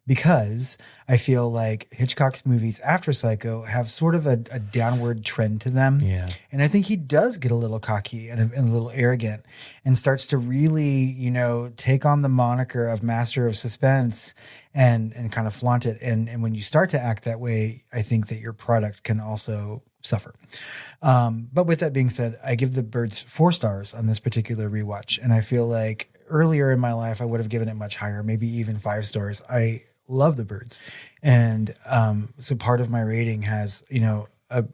because I feel like Hitchcock's movies after Psycho have sort of a downward trend to them. Yeah. And I think he does get a little cocky and a little arrogant and starts to really, you know, take on the moniker of master of suspense and kind of flaunt it. And when you start to act that way, I think that your product can also suffer. But with that being said, I give The Birds 4 stars on this particular rewatch. And I feel like earlier in my life, I would have given it much higher, maybe even 5 stars. I love The Birds. And so part of my rating has, you know, a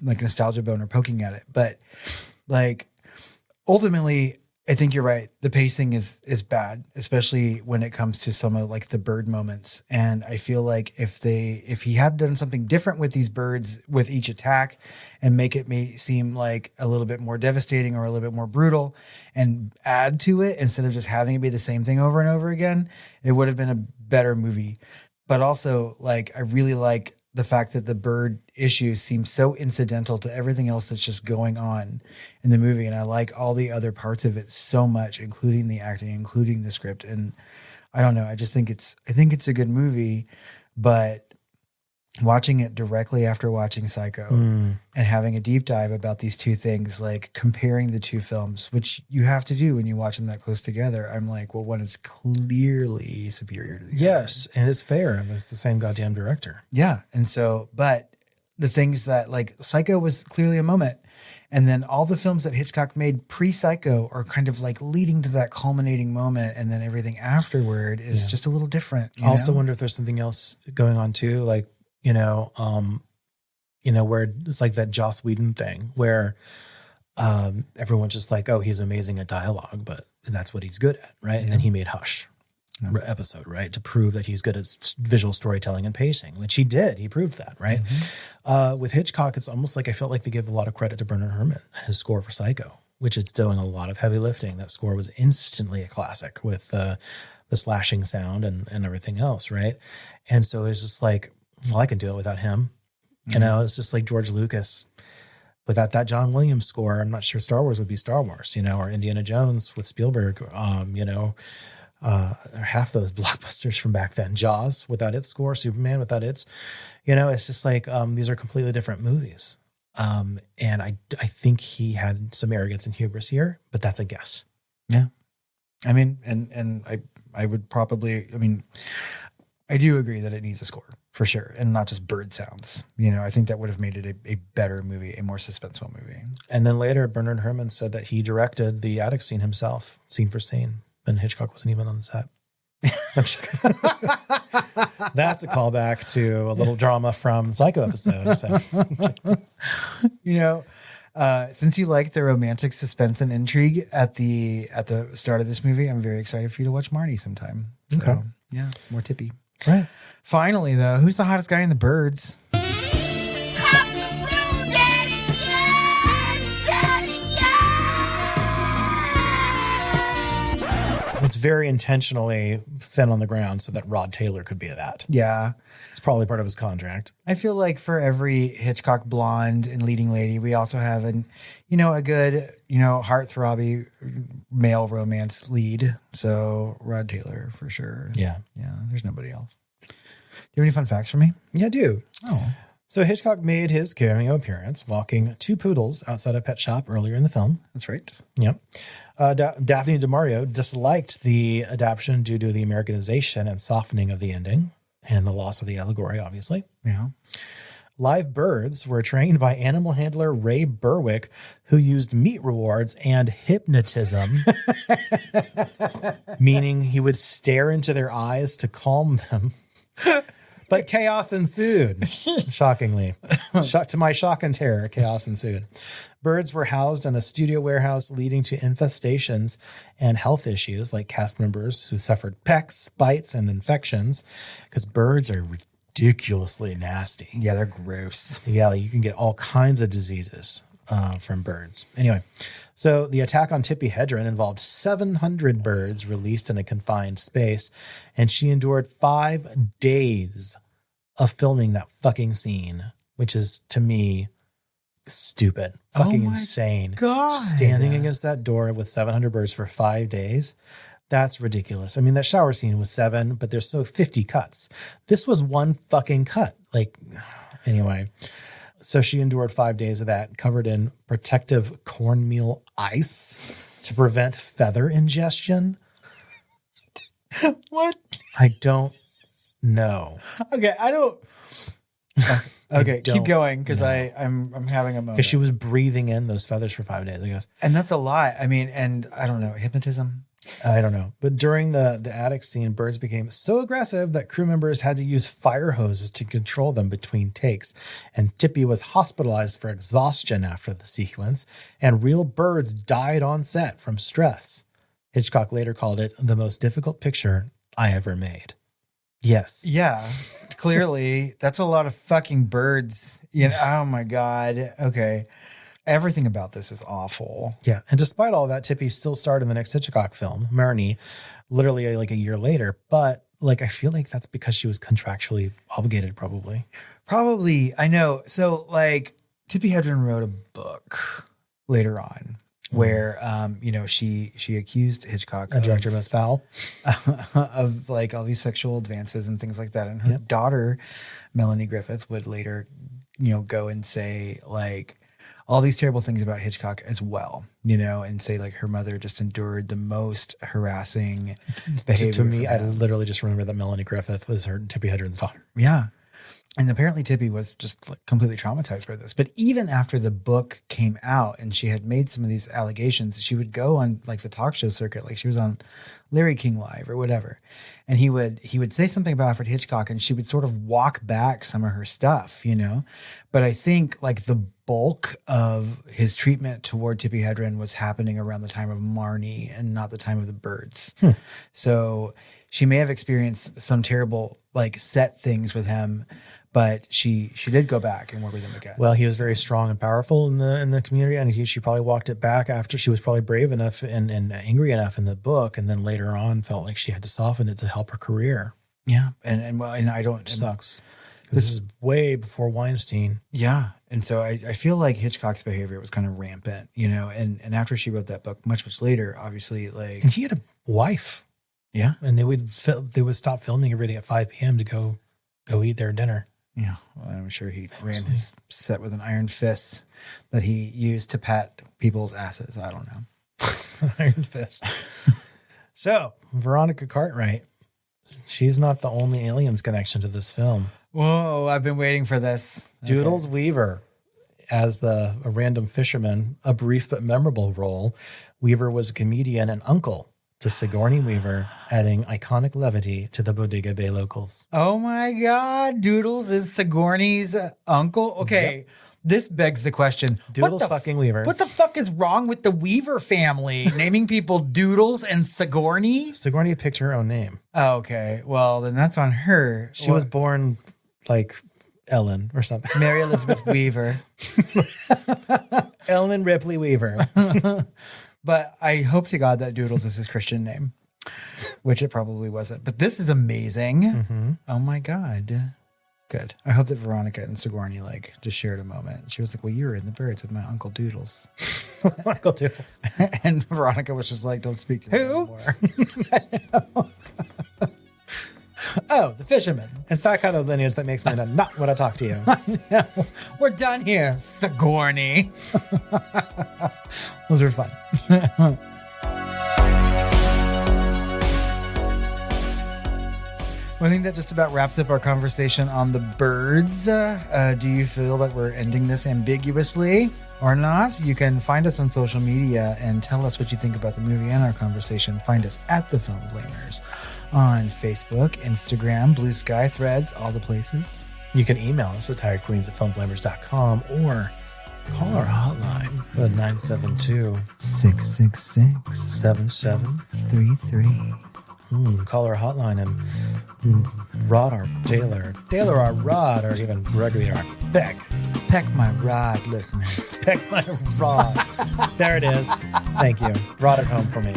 like nostalgia boner poking at it. But like ultimately, I think you're right. The pacing is bad, especially when it comes to some of like the bird moments. And I feel like if he had done something different with these birds with each attack and make it seem like a little bit more devastating or a little bit more brutal and add to it instead of just having it be the same thing over and over again, it would have been a better movie. But also, like, I really like the fact that the bird issues seem so incidental to everything else that's just going on in the movie. And I like all the other parts of it so much, including the acting, including the script. And I don't know, I think it's a good movie, but watching it directly after watching Psycho and having a deep dive about these two things, like comparing the two films, which you have to do when you watch them that close together. I'm like, well, one is clearly superior to the other. Yes, and it's fair. And it's the same goddamn director. Yeah. And so, but the things that like Psycho was clearly a moment. And then all the films that Hitchcock made pre-Psycho are kind of like leading to that culminating moment. And then everything afterward is just a little different. I also wonder if there's something else going on too. Like, you know, where it's like that Joss Whedon thing where everyone's just like, oh, he's amazing at dialogue, but that's what he's good at, right? And then he made Hush episode, right, to prove that he's good at visual storytelling and pacing, which he did. He proved that, right? With Hitchcock, it's almost like I felt like they give a lot of credit to Bernard Herrmann, his score for Psycho, which is doing a lot of heavy lifting. That score was instantly a classic with the slashing sound and everything else, right? And so it's just like, well, I can do it without him. You know, it's just like George Lucas. Without that John Williams score, I'm not sure Star Wars would be Star Wars, you know, or Indiana Jones with Spielberg, you know, half those blockbusters from back then. Jaws without its score, Superman without its, you know, it's just like these are completely different movies. And I think he had some arrogance and hubris here, but that's a guess. Yeah. I mean, and I would probably, I mean, I do agree that it needs a score for sure. And not just bird sounds. You know, I think that would have made it a better movie, a more suspenseful movie. And then later, Bernard Herrmann said that he directed the attic scene himself, scene for scene. And Hitchcock wasn't even on the set. That's a callback to a little drama from Psycho episode. So. You know, since you like the romantic suspense and intrigue at the start of this movie, I'm very excited for you to watch Marty sometime. Okay. So, yeah, more Tippi. Right. Finally, though, who's the hottest guy in The Birds? It's very intentionally thin on the ground so that Rod Taylor could be that. Yeah. It's probably part of his contract. I feel like for every Hitchcock blonde and leading lady, we also have a good, heartthrobby male romance lead. So Rod Taylor for sure. Yeah. Yeah. There's nobody else. Do you have any fun facts for me? Yeah, I do. Oh. So Hitchcock made his cameo appearance walking 2 poodles outside a pet shop earlier in the film. That's right. Yep. Daphne du Maurier disliked the adaptation due to the Americanization and softening of the ending and the loss of the allegory, obviously. Yeah. Live birds were trained by animal handler Ray Berwick, who used meat rewards and hypnotism, meaning he would stare into their eyes to calm them. But chaos ensued, shockingly. To my shock and terror, chaos ensued. Birds were housed in a studio warehouse, leading to infestations and health issues like cast members who suffered pecks, bites, and infections, because birds are ridiculously nasty. Yeah, they're gross. Yeah, you can get all kinds of diseases from birds. Anyway, so the attack on Tippi Hedren involved 700 birds released in a confined space, and she endured 5 days of filming that fucking scene, which is, to me, stupid. Fucking insane. God. Standing against that door with 700 birds for 5 days. That's ridiculous. I mean, that shower scene was 7, but there's so 50 cuts. This was one fucking cut. Like, anyway. So she endured 5 days of that, covered in protective cornmeal ice to prevent feather ingestion. What? I don't know. Okay, I don't. Okay, keep going because know. I'm having a moment. Because she was breathing in those feathers for 5 days, I guess. And that's a lot. I mean, and I don't know, hypnotism. I don't know. But during the attic scene, birds became so aggressive that crew members had to use fire hoses to control them between takes. And Tippi was hospitalized for exhaustion after the sequence, and real birds died on set from stress. Hitchcock later called it the most difficult picture I ever made. Yes. Yeah, clearly that's a lot of fucking birds. You know, oh my God. Okay. Everything about this is awful. Yeah. And despite all that, Tippi still starred in the next Hitchcock film, Marnie, literally like a year later. But like, I feel like that's because she was contractually obligated, probably. Probably. I know. So like Tippi Hedren wrote a book later on where, you know, she accused Hitchcock, A director most foul, of like all these sexual advances and things like that. And her daughter, Melanie Griffith, would later, you know, go and say like, all these terrible things about Hitchcock as well, you know, and say like her mother just endured the most harassing behavior. To me, I literally just remember that Melanie Griffith was her Tippi Hedren's daughter. Yeah. And apparently Tippi was just like completely traumatized by this. But even after the book came out and she had made some of these allegations, she would go on like the talk show circuit, like she was on Larry King Live or whatever. And he would say something about Alfred Hitchcock and she would sort of walk back some of her stuff, you know. But I think like the bulk of his treatment toward Tippi Hedren was happening around the time of Marnie and not the time of the birds. So she may have experienced some terrible like set things with him, but she did go back and work with him again. Well, he was very strong and powerful in the community, and she probably walked it back after she was probably brave enough and angry enough in the book, and then later on felt like she had to soften it to help her career. Yeah, and I don't. Which sucks. This is way before Weinstein. Yeah, and so I feel like Hitchcock's behavior was kind of rampant, you know. And after she wrote that book, much later, obviously, like, and he had a wife. Yeah, and they would stop filming every day at 5 p.m. to go eat their dinner. Yeah, well, I'm sure he ran his set with an iron fist that he used to pat people's asses. I don't know. Iron fist. So, Veronica Cartwright, she's not the only aliens connection to this film. Whoa, I've been waiting for this. Doodles Weaver as a random fisherman, a brief but memorable role. Weaver was a comedian and uncle to Sigourney Weaver, adding iconic levity to the Bodega Bay locals. Oh my God, Doodles is Sigourney's uncle? Okay, yep. This begs the question. Doodles fucking Weaver. What the fuck is wrong with the Weaver family? Naming people Doodles and Sigourney? Sigourney picked her own name. Oh, okay, well then that's on her. She was born like Ellen or something. Mary Elizabeth Weaver. Ellen Ripley Weaver. But I hope to God that Doodles is his Christian name, which it probably wasn't. But this is amazing. Mm-hmm. Oh my God. Good. I hope that Veronica and Sigourney like just shared a moment. She was like, well, you were in the birds with my Uncle Doodles. Uncle Doodles. And Veronica was just like, don't speak to me anymore. Oh, the fisherman. It's that kind of lineage that makes me not want to talk to you. We're done here, Sigourney. Those were fun. Well, I think that just about wraps up our conversation on the birds. Do you feel that we're ending this ambiguously or not? You can find us on social media and tell us what you think about the movie and our conversation. Find us at The Film Blamers on Facebook, Instagram, Blue Sky, Threads, all the places. You can email us at tiredqueens@filmflamers.com or call our hotline at 972-666-7733. Call our hotline and Rod our Taylor our Rod, or even Gregory our Beck. Peck my rod, listeners. Peck my rod. There it is. Thank you. Brought it home for me.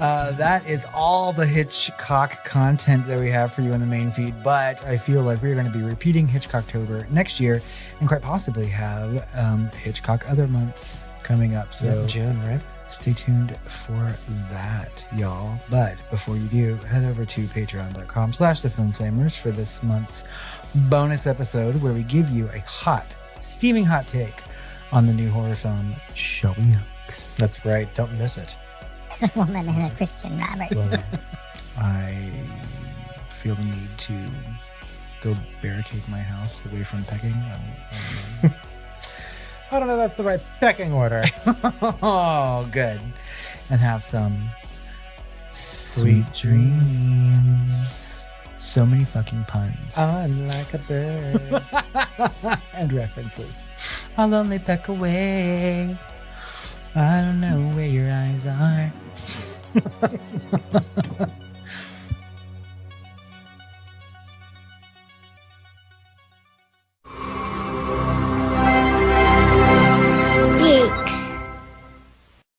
That is all the Hitchcock content that we have for you in the main feed, but I feel like we're going to be repeating Hitchcocktober next year and quite possibly have Hitchcock other months coming up. So in June, right? Stay tuned for that, y'all. But before you do, head over to patreon.com/thefilmflamers for this month's bonus episode where we give you a steaming hot take on the new horror film, Shelby Oaks. That's right. Don't miss it. A woman and a Christian, Robert. I feel the need to go barricade my house away from pecking. I don't know that's the right pecking order. Oh, good. And have some sweet dreams. So many fucking puns. I'm like a bird. And references. I'll only peck away. I don't know where your eyes are.